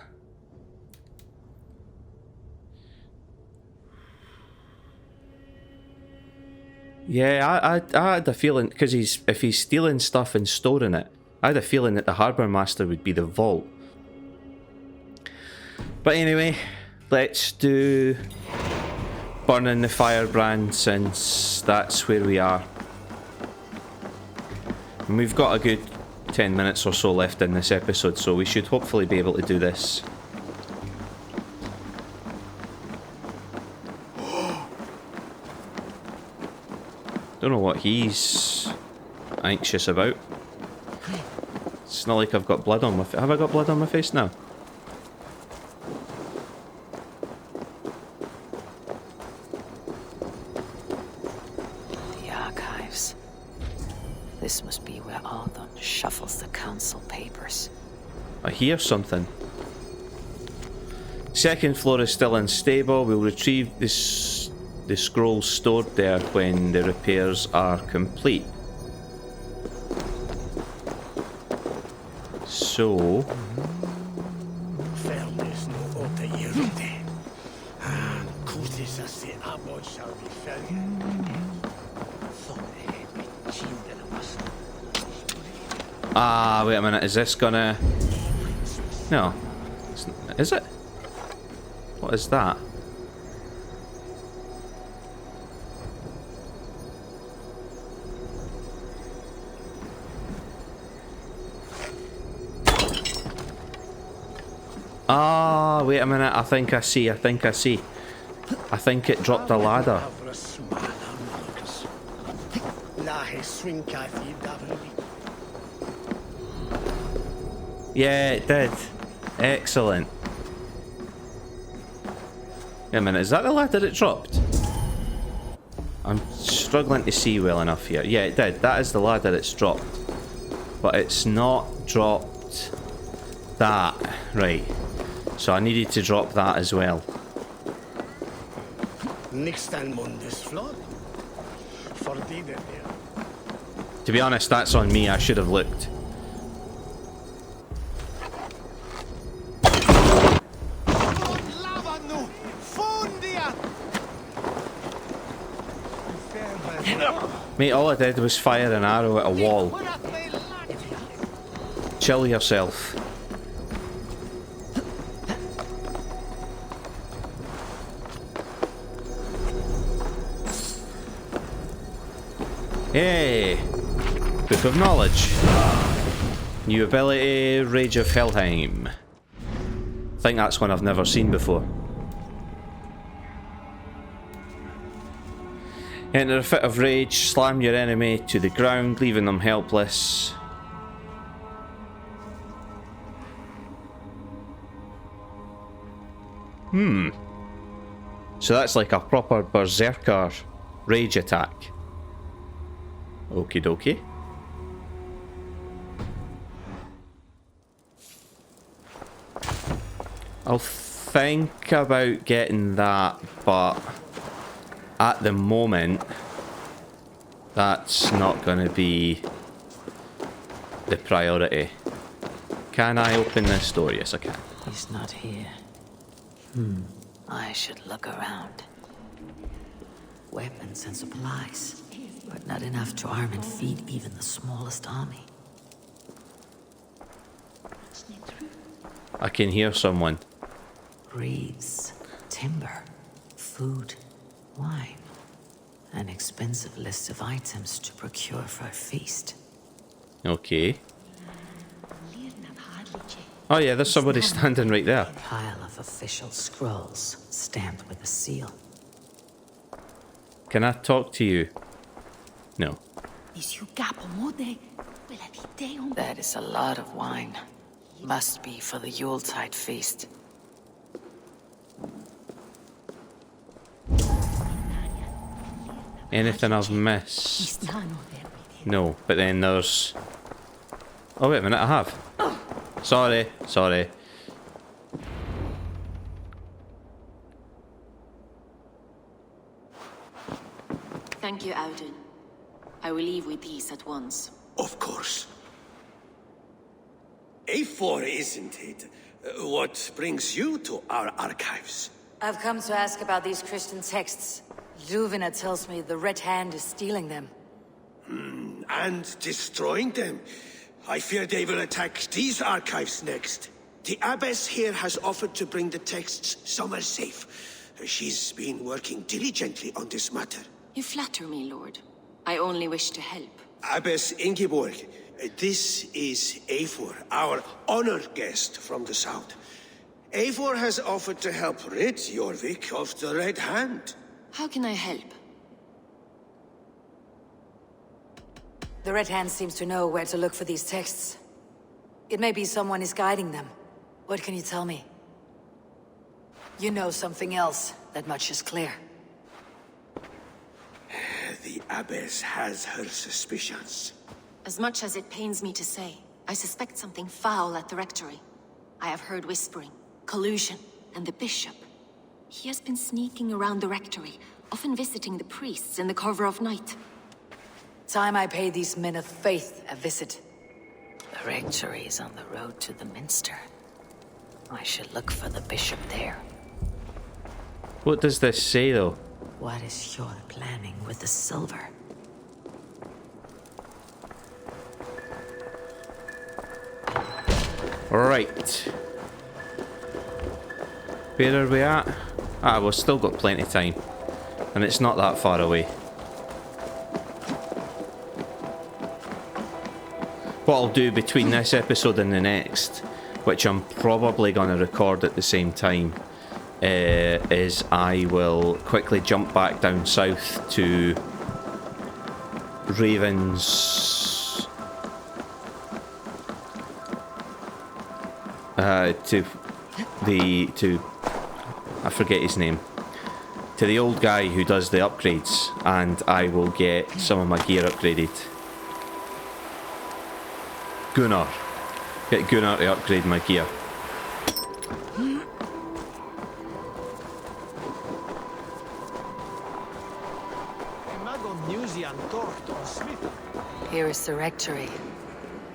Yeah, I had a feeling, because if he's stealing stuff and storing it, I had a feeling that the harbour master would be the vault. But anyway, let's do burning the firebrand, since that's where we are. And we've got a good 10 minutes or so left in this episode, so we should hopefully be able to do this. Don't know what he's anxious about. It's not like I've got blood on my face. Have I got blood on my face now? The archives. This must be where Arthur shuffles the council papers. I hear something. Second floor is still unstable. We'll retrieve the scrolls stored there when the repairs are complete. So... Ah, wait a minute, is this gonna... No. Is it? What is that? Ah, wait a minute, I think I see. I think it dropped a ladder. Yeah, it did. Excellent. Wait a minute, is that the ladder it dropped? I'm struggling to see well enough here. Yeah, it did. That is the ladder it's dropped. But it's not dropped that. Right. So I needed to drop that as well. To be honest, that's on me. I should have looked. Mate, all I did was fire an arrow at a wall. Chill yourself. Hey! Book of Knowledge. New ability, Rage of Helheim. I think that's one I've never seen before. Enter a fit of rage, slam your enemy to the ground, leaving them helpless. So that's like a proper berserker rage attack. Okie dokie. I'll think about getting that, but at the moment, that's not going to be the priority. Can I open this door? Yes, I can. He's not here. I should look around. Weapons and supplies, but not enough to arm and feed even the smallest army. I can hear someone. Reeds, timber, food, wine. An expensive list of items to procure for a feast. Okay. Oh yeah, there's somebody standing right there. A pile of official scrolls stamped with a seal. Can I talk to you? No. That is a lot of wine. Must be for the Yuletide feast. Anything I've missed? No, but then there's... Oh wait a minute, I have. Sorry. Thank you, Audun. I will leave with these at once. Of course. Eivor, isn't it? What brings you to our archives? I've come to ask about these Christian texts. Luvina tells me the Red Hand is stealing them. And destroying them. I fear they will attack these archives next. The abbess here has offered to bring the texts somewhere safe. She's been working diligently on this matter. You flatter me, Lord. I only wish to help. Abbess Ingeborg, this is Eivor, our honored guest from the south. Eivor has offered to help rid Jorvik of the Red Hand. How can I help? The Red Hand seems to know where to look for these texts. It may be someone is guiding them. What can you tell me? You know something else. That much is clear. The abbess has her suspicions. As much as it pains me to say, I suspect something foul at the rectory. I have heard whispering, collusion, and the bishop. He has been sneaking around the rectory, often visiting the priests in the cover of night. Time I pay these men of faith a visit. The rectory is on the road to the minster. I should look for the bishop there. What does this say, though? What is your planning with the silver? Right. Where are we at? Ah, we've still got plenty of time. And it's not that far away. What I'll do between this episode and the next, which I'm probably going to record at the same time, is I will quickly jump back down south to Raven's... I forget his name. To the old guy who does the upgrades, and I will get some of my gear upgraded. Gunnar. Get Gunnar to upgrade my gear. Here is the rectory.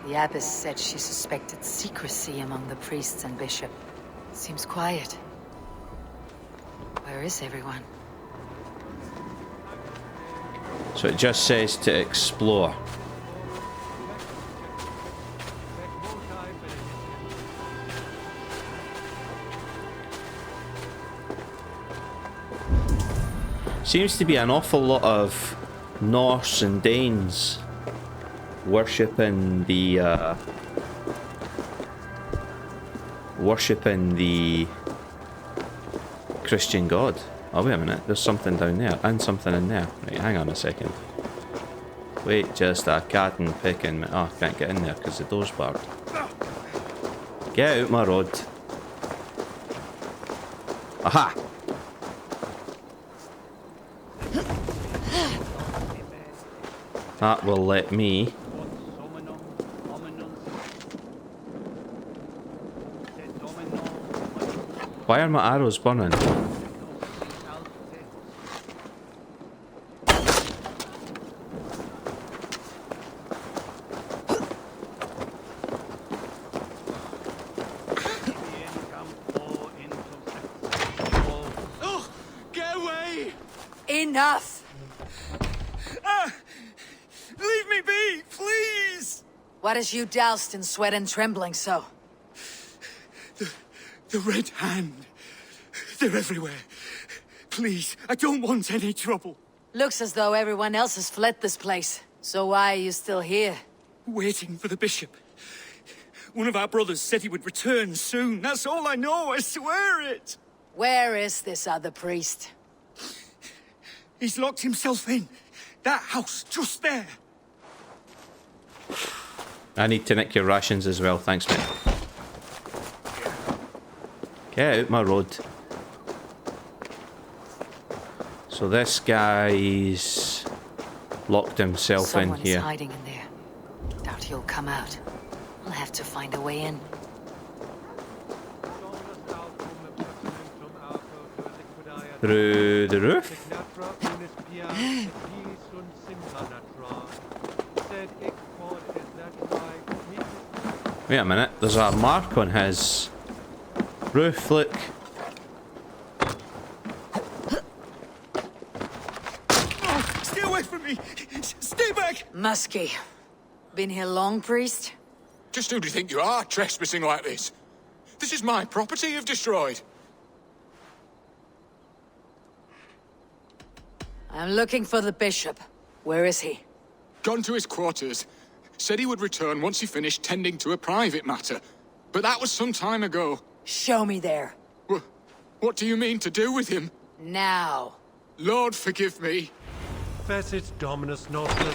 The abbess said she suspected secrecy among the priests and bishop. Seems quiet. Where is everyone? So it just says to explore. Seems to be an awful lot of Norse and Danes worshipping the Christian god. Oh wait a minute, there's something down there and something in there. Right, hang on a second. Wait just a cat and picking me. Oh, I can't get in there because the door's barred. Get out my road. Aha! That will let me. Why are my arrows burning? Oh, get away! Enough! Leave me be, please! What has you doused in sweat and trembling so? The Red Hand. They're everywhere. Please, I don't want any trouble. Looks as though everyone else has fled this place. So why are you still here? Waiting for the bishop. One of our brothers said he would return soon. That's all I know, I swear it. Where is this other priest? He's locked himself in. That house, just there. I need to nick your rations as well, thanks mate. Get out my road. So this guy's locked himself Someone in here. is hiding in there. Doubt he'll come out. I'll have to find a way in. Through the roof? Wait a minute, there's a mark on his roof, look. Muskie. Been here long, priest? Just who do you think you are, trespassing like this? This is my property you've destroyed. I'm looking for the bishop. Where is he? Gone to his quarters. Said he would return once he finished tending to a private matter. But that was some time ago. Show me there. What do you mean to do with him? Now. Lord, forgive me. Facit Dominus Nostus,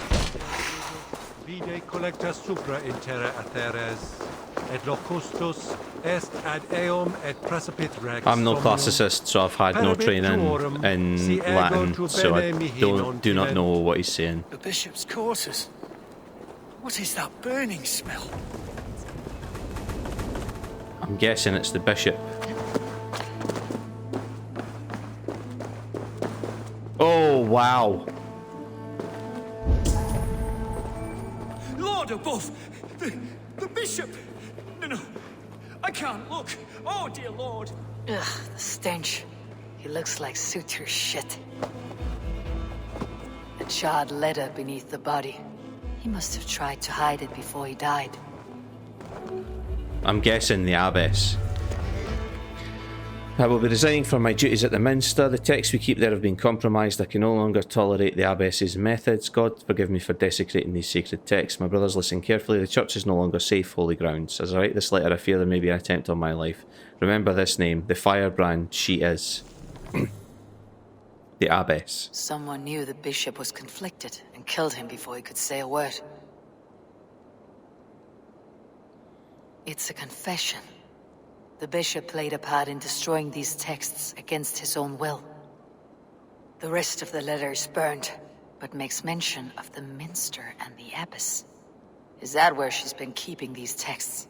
vide collecta supra in terra atheres, et locustus est ad eum et precipit rex. I'm no classicist, so I've had no training in Latin, so I do not know what he's saying. The bishop's quarters. What is that burning smell? I'm guessing it's the bishop. Oh, wow. Lord above! The bishop! No, I can't look. Oh, dear Lord. Ugh, the stench. He looks like suture shit. A charred leather beneath the body. He must have tried to hide it before he died. I'm guessing the abbess. I will be resigning from my duties at the Minster. The texts we keep there have been compromised. I can no longer tolerate the abbess's methods. God forgive me for desecrating these sacred texts. My brothers, listen carefully. The church is no longer safe holy grounds. As I write this letter, I fear there may be an attempt on my life. Remember this name, the firebrand she is. The abbess. Someone knew the bishop was conflicted and killed him before he could say a word. It's a confession. The bishop played a part in destroying these texts against his own will. The rest of the letter is burned, but makes mention of the minster and the abbess. Is that where she's been keeping these texts?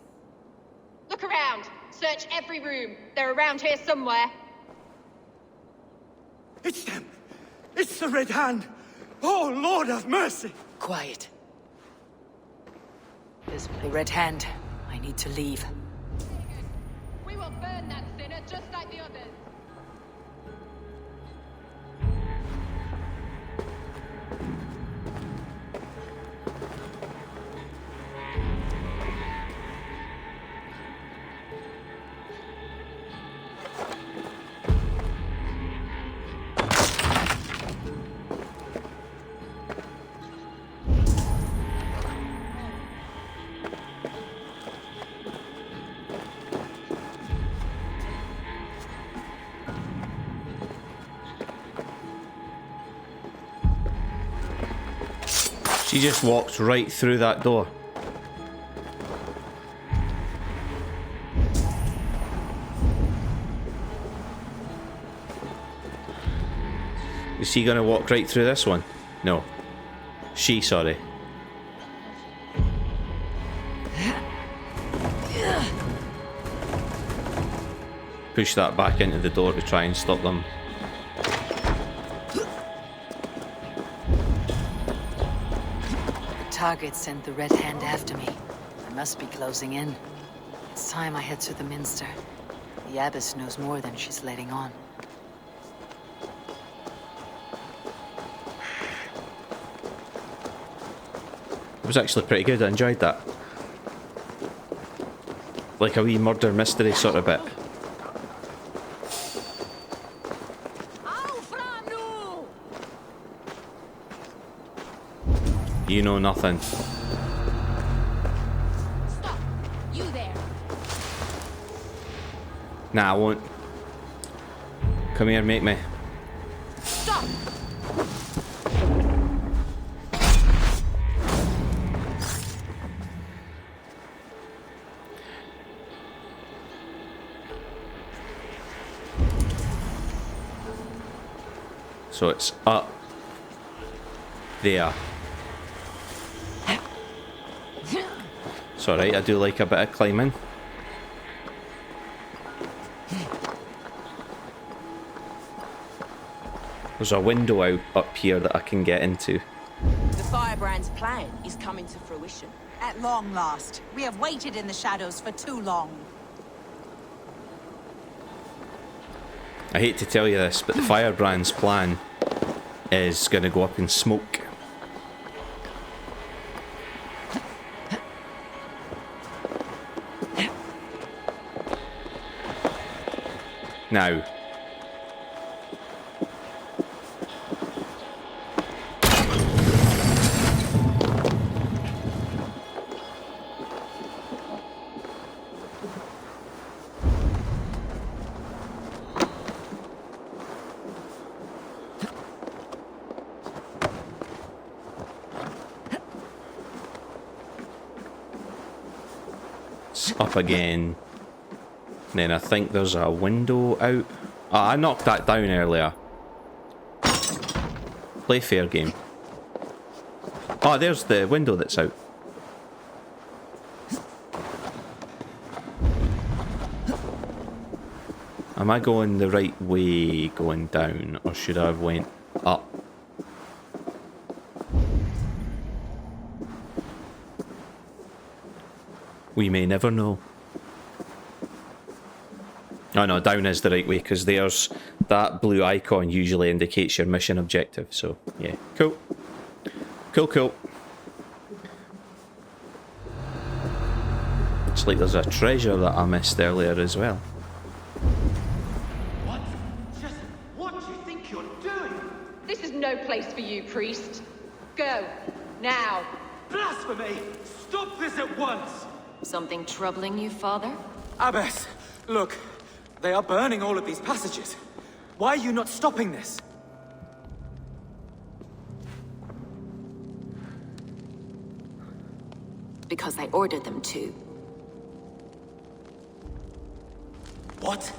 Look around. Search every room. They're around here somewhere. It's them! It's the Red Hand! Oh, Lord have mercy! Quiet. There's the Red Hand. I need to leave. We will burn that sinner just like the others. She just walked right through that door. Is he gonna walk right through this one? No. She, sorry. Push that back into the door to try and stop them. Target sent the Red Hand after me. They must be closing in. It's time I head to the Minster. The abbess knows more than she's letting on. It was actually pretty good, I enjoyed that. Like a wee murder mystery sort of bit. You know nothing. Stop! You there! Nah, I won't. Come here, make me. Stop! So it's up there. It's alright, I do like a bit of climbing. There's a window out up here that I can get into. The Firebrand's plan is coming to fruition. At long last. We have waited in the shadows for too long. I hate to tell you this, but the Firebrand's plan is going to go up in smoke. Now. It's up again. And then I think there's a window out. Oh, I knocked that down earlier. Play fair game. Oh, there's the window that's out. Am I going the right way going down, or should I have went up? We may never know. Oh no, down is the right way, because there's that blue icon usually indicates your mission objective, so yeah, cool. Cool. Looks like there's a treasure that I missed earlier as well. What? Just what do you think you're doing? This is no place for you, priest. Go. Now. Blasphemy! Stop this at once! Something troubling you, father? Abbess, look. They are burning all of these passages. Why are you not stopping this? Because I ordered them to. What?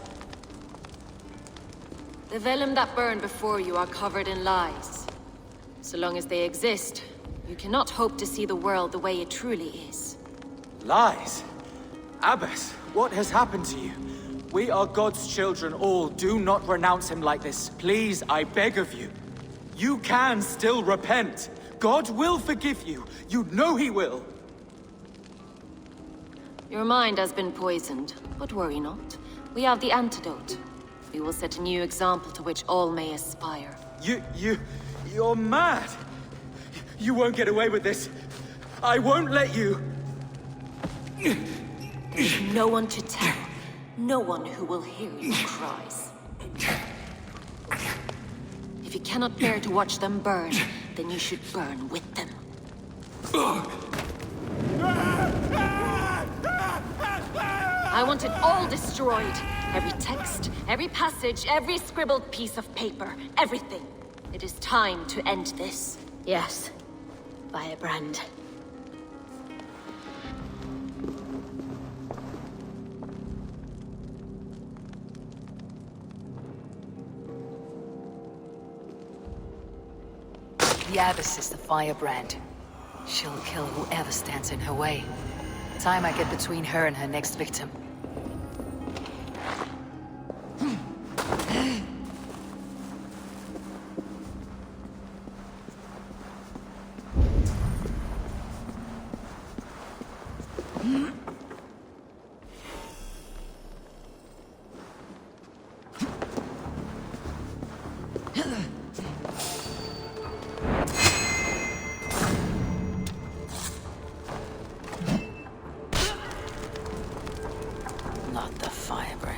The vellum that burned before you are covered in lies. So long as they exist, you cannot hope to see the world the way it truly is. Lies? Abbess, what has happened to you? We are God's children all. Do not renounce him like this. Please, I beg of you. You can still repent. God will forgive you. You know he will. Your mind has been poisoned, but worry not. We have the antidote. We will set a new example to which all may aspire. You're mad. You won't get away with this. I won't let you. There's no one to tell. No one who will hear your cries. If you cannot bear to watch them burn, then you should burn with them. I want it all destroyed. Every text, every passage, every scribbled piece of paper, everything. It is time to end this. Yes. Firebrand. The Abbess is the firebrand. She'll kill whoever stands in her way. Time I get between her and her next victim. Not the firebrand.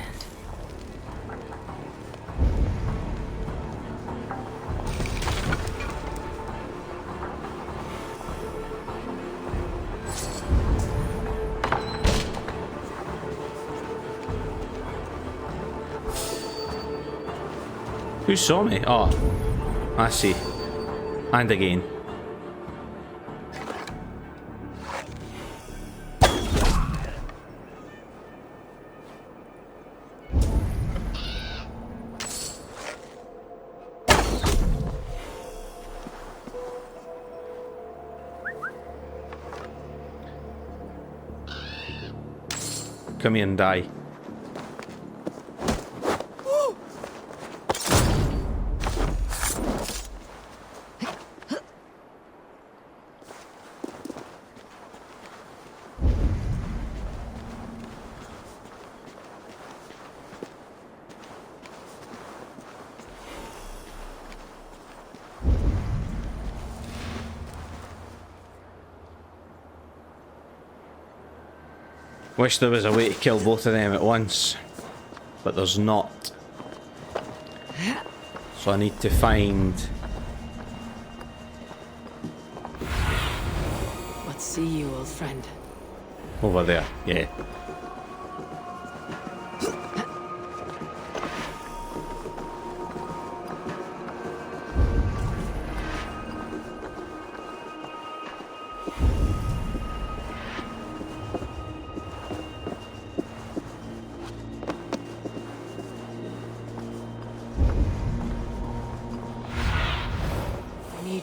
Who saw me? Oh, I see. And again. Come here and die. Wish there was a way to kill both of them at once, but there's not. So I need to find... What see you, old friend? Over there, yeah.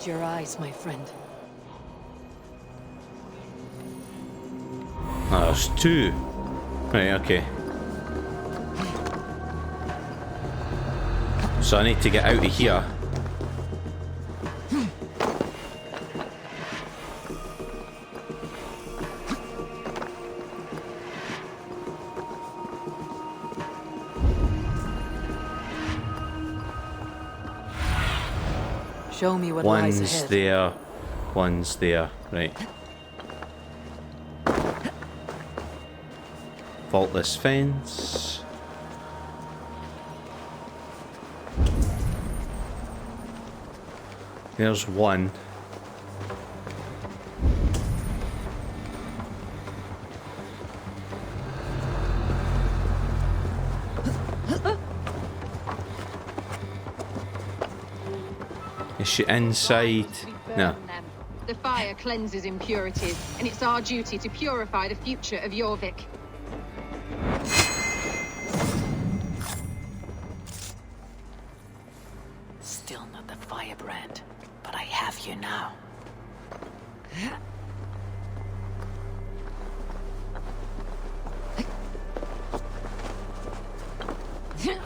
Your eyes, my friend. Oh, there's two. Right, okay. So I need to get out of here. Show me what lies One's ahead. there, one's there. Right. Faultless fence. There's one. Is she inside? No. The fire cleanses impurities, and it's our duty to purify the future of Jorvik. Still not the firebrand, but I have you now.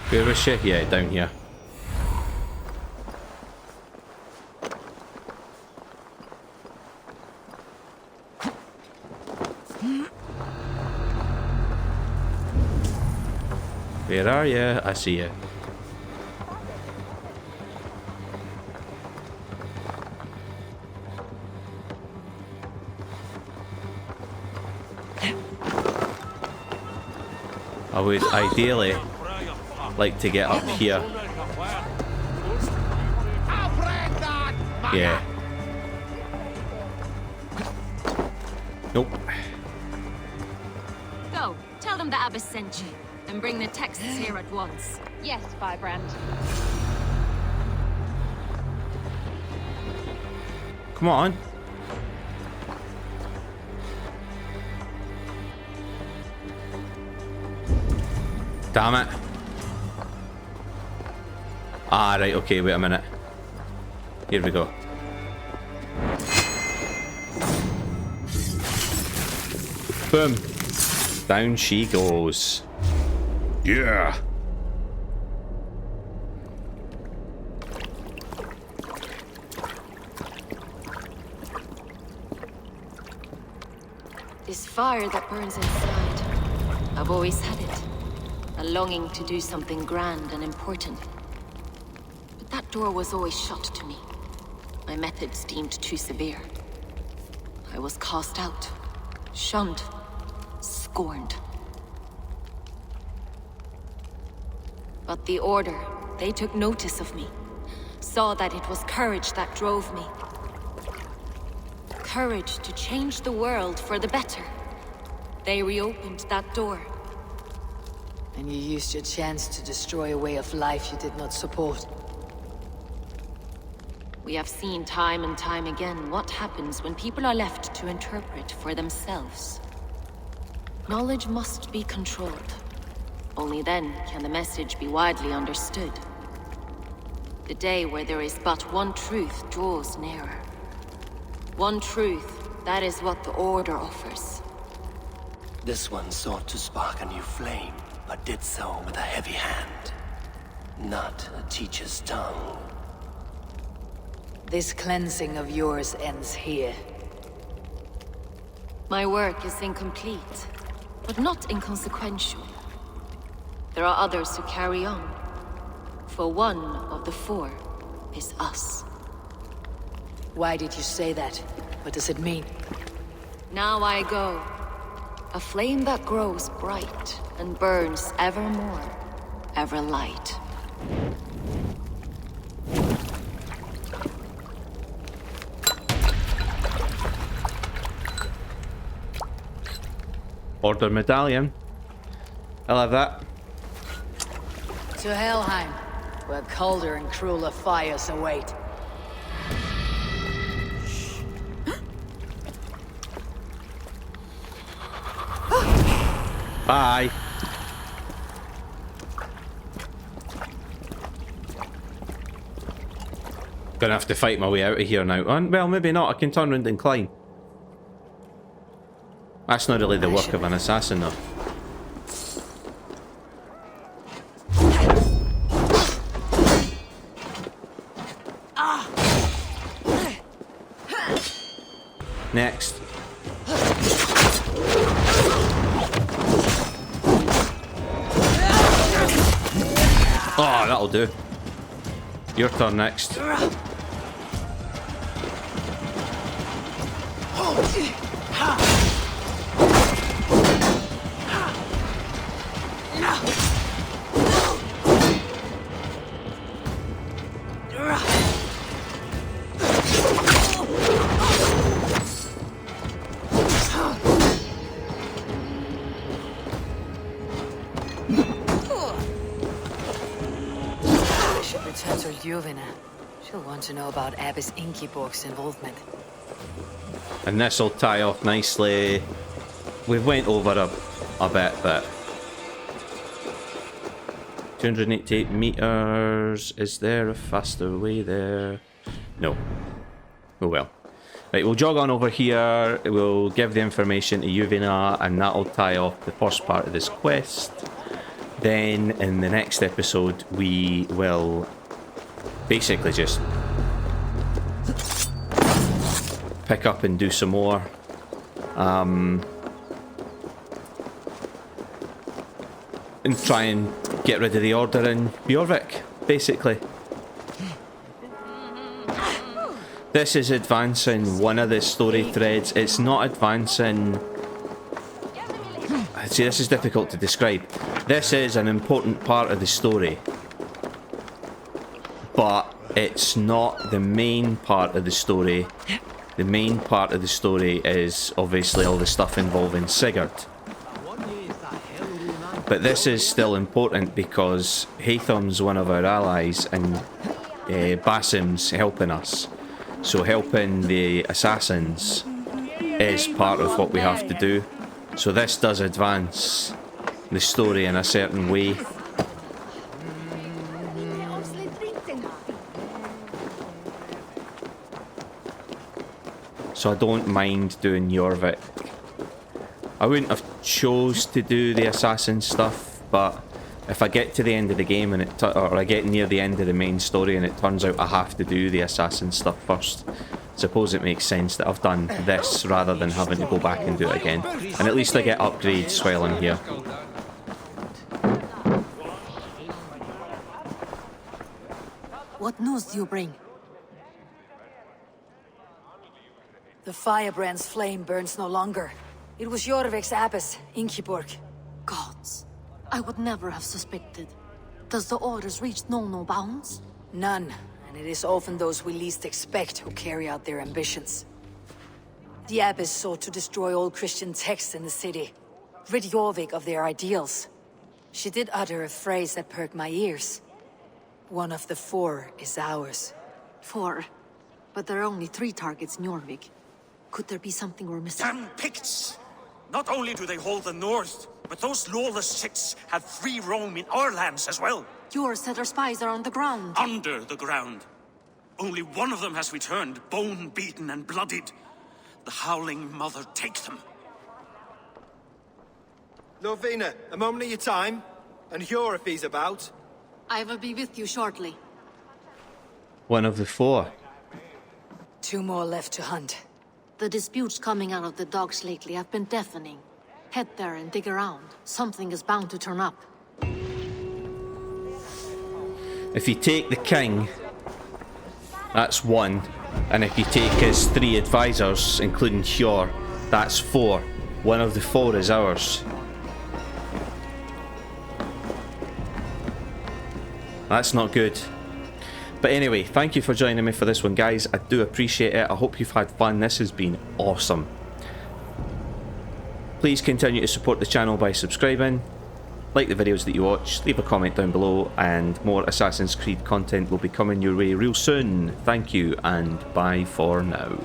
Where is she? Yeah, down here. Where are you? I see you. I would ideally like to get up here. Yeah. Nope. Go, tell them the Abbess sent you, and bring the texts here at once. Yes, Firebrand. Come on. Damn it. Ah, right, okay, wait a minute. Here we go. Boom. Down she goes. Yeah. This fire that burns inside, I've always had it. A longing to do something grand and important. But that door was always shut to me. My methods deemed too severe. I was cast out, shunned, scorned. But the Order, they took notice of me. Saw that it was courage that drove me. Courage to change the world for the better. They reopened that door. And you used your chance to destroy a way of life you did not support. We have seen time and time again what happens when people are left to interpret for themselves. Knowledge must be controlled. Only then can the message be widely understood. The day where there is but one truth draws nearer. One truth, that is what the Order offers. This one sought to spark a new flame, but did so with a heavy hand. Not a teacher's tongue. This cleansing of yours ends here. My work is incomplete, but not inconsequential. There are others who carry on. For one of the four is us. Why did you say that? What does it mean? Now I go. A flame that grows bright and burns ever more, ever light. Order medallion. I'll have that. To Helheim, where colder and crueler fires await. Bye. Gonna have to fight my way out of here now. Well, maybe not. I can turn round and climb. That's not really the work of an assassin, though. Next. Oh, that'll do. Your turn next. She'll want to know about Abbess Ingeborg's involvement. And this will tie off nicely. We've went over a bit, but 288 meters. Is there a faster way there? No. Oh well. Right, we'll jog on over here. We'll give the information to Yuvina, and that'll tie off the first part of this quest. Then in the next episode, we will basically just pick up and do some more. And try and get rid of the order in Jorvik, basically. This is advancing one of the story threads. It's not advancing... See, this is difficult to describe. This is an important part of the story, but it's not the main part of the story. The main part of the story is obviously all the stuff involving Sigurd. But this is still important because Hathum's one of our allies and Basim's helping us. So helping the assassins is part of what we have to do. So this does advance the story in a certain way. So I don't mind doing Jorvik. I wouldn't have chose to do the assassin stuff, but if I get to the end of the game and or I get near the end of the main story and it turns out I have to do the assassin stuff first, I suppose it makes sense that I've done this rather than having to go back and do it again. And at least I get upgrades while I'm here. What news do you bring? The firebrand's flame burns no longer. It was Jorvik's abbess, Ingeborg. Gods, I would never have suspected. Does the orders reach no bounds? None, and it is often those we least expect who carry out their ambitions. The abbess sought to destroy all Christian texts in the city, rid Jorvik of their ideals. She did utter a phrase that perked my ears. One of the 4 is ours. 4? But there are only 3 targets in Jorvik. Could there be something we're missing? Damn Picts! Not only do they hold the north, but those lawless shits have free roam in our lands as well. Your said our spies are on the ground. Under the ground. Only one of them has returned, bone-beaten and bloodied. The Howling Mother take them. Lovina, a moment of your time. And Hjor if he's about. I will be with you shortly. One of the 4. 2 more left to hunt. The disputes coming out of the dogs lately have been deafening. Head there and dig around. Something is bound to turn up. If you take the king, that's 1. And if you take his 3 advisors, including Hjor, that's 4. One of the 4 is ours. That's not good. But anyway, thank you for joining me for this one, guys. I do appreciate it. I hope you've had fun. This has been awesome. Please continue to support the channel by subscribing, like the videos that you watch, leave a comment down below, and more Assassin's Creed content will be coming your way real soon. Thank you, and bye for now.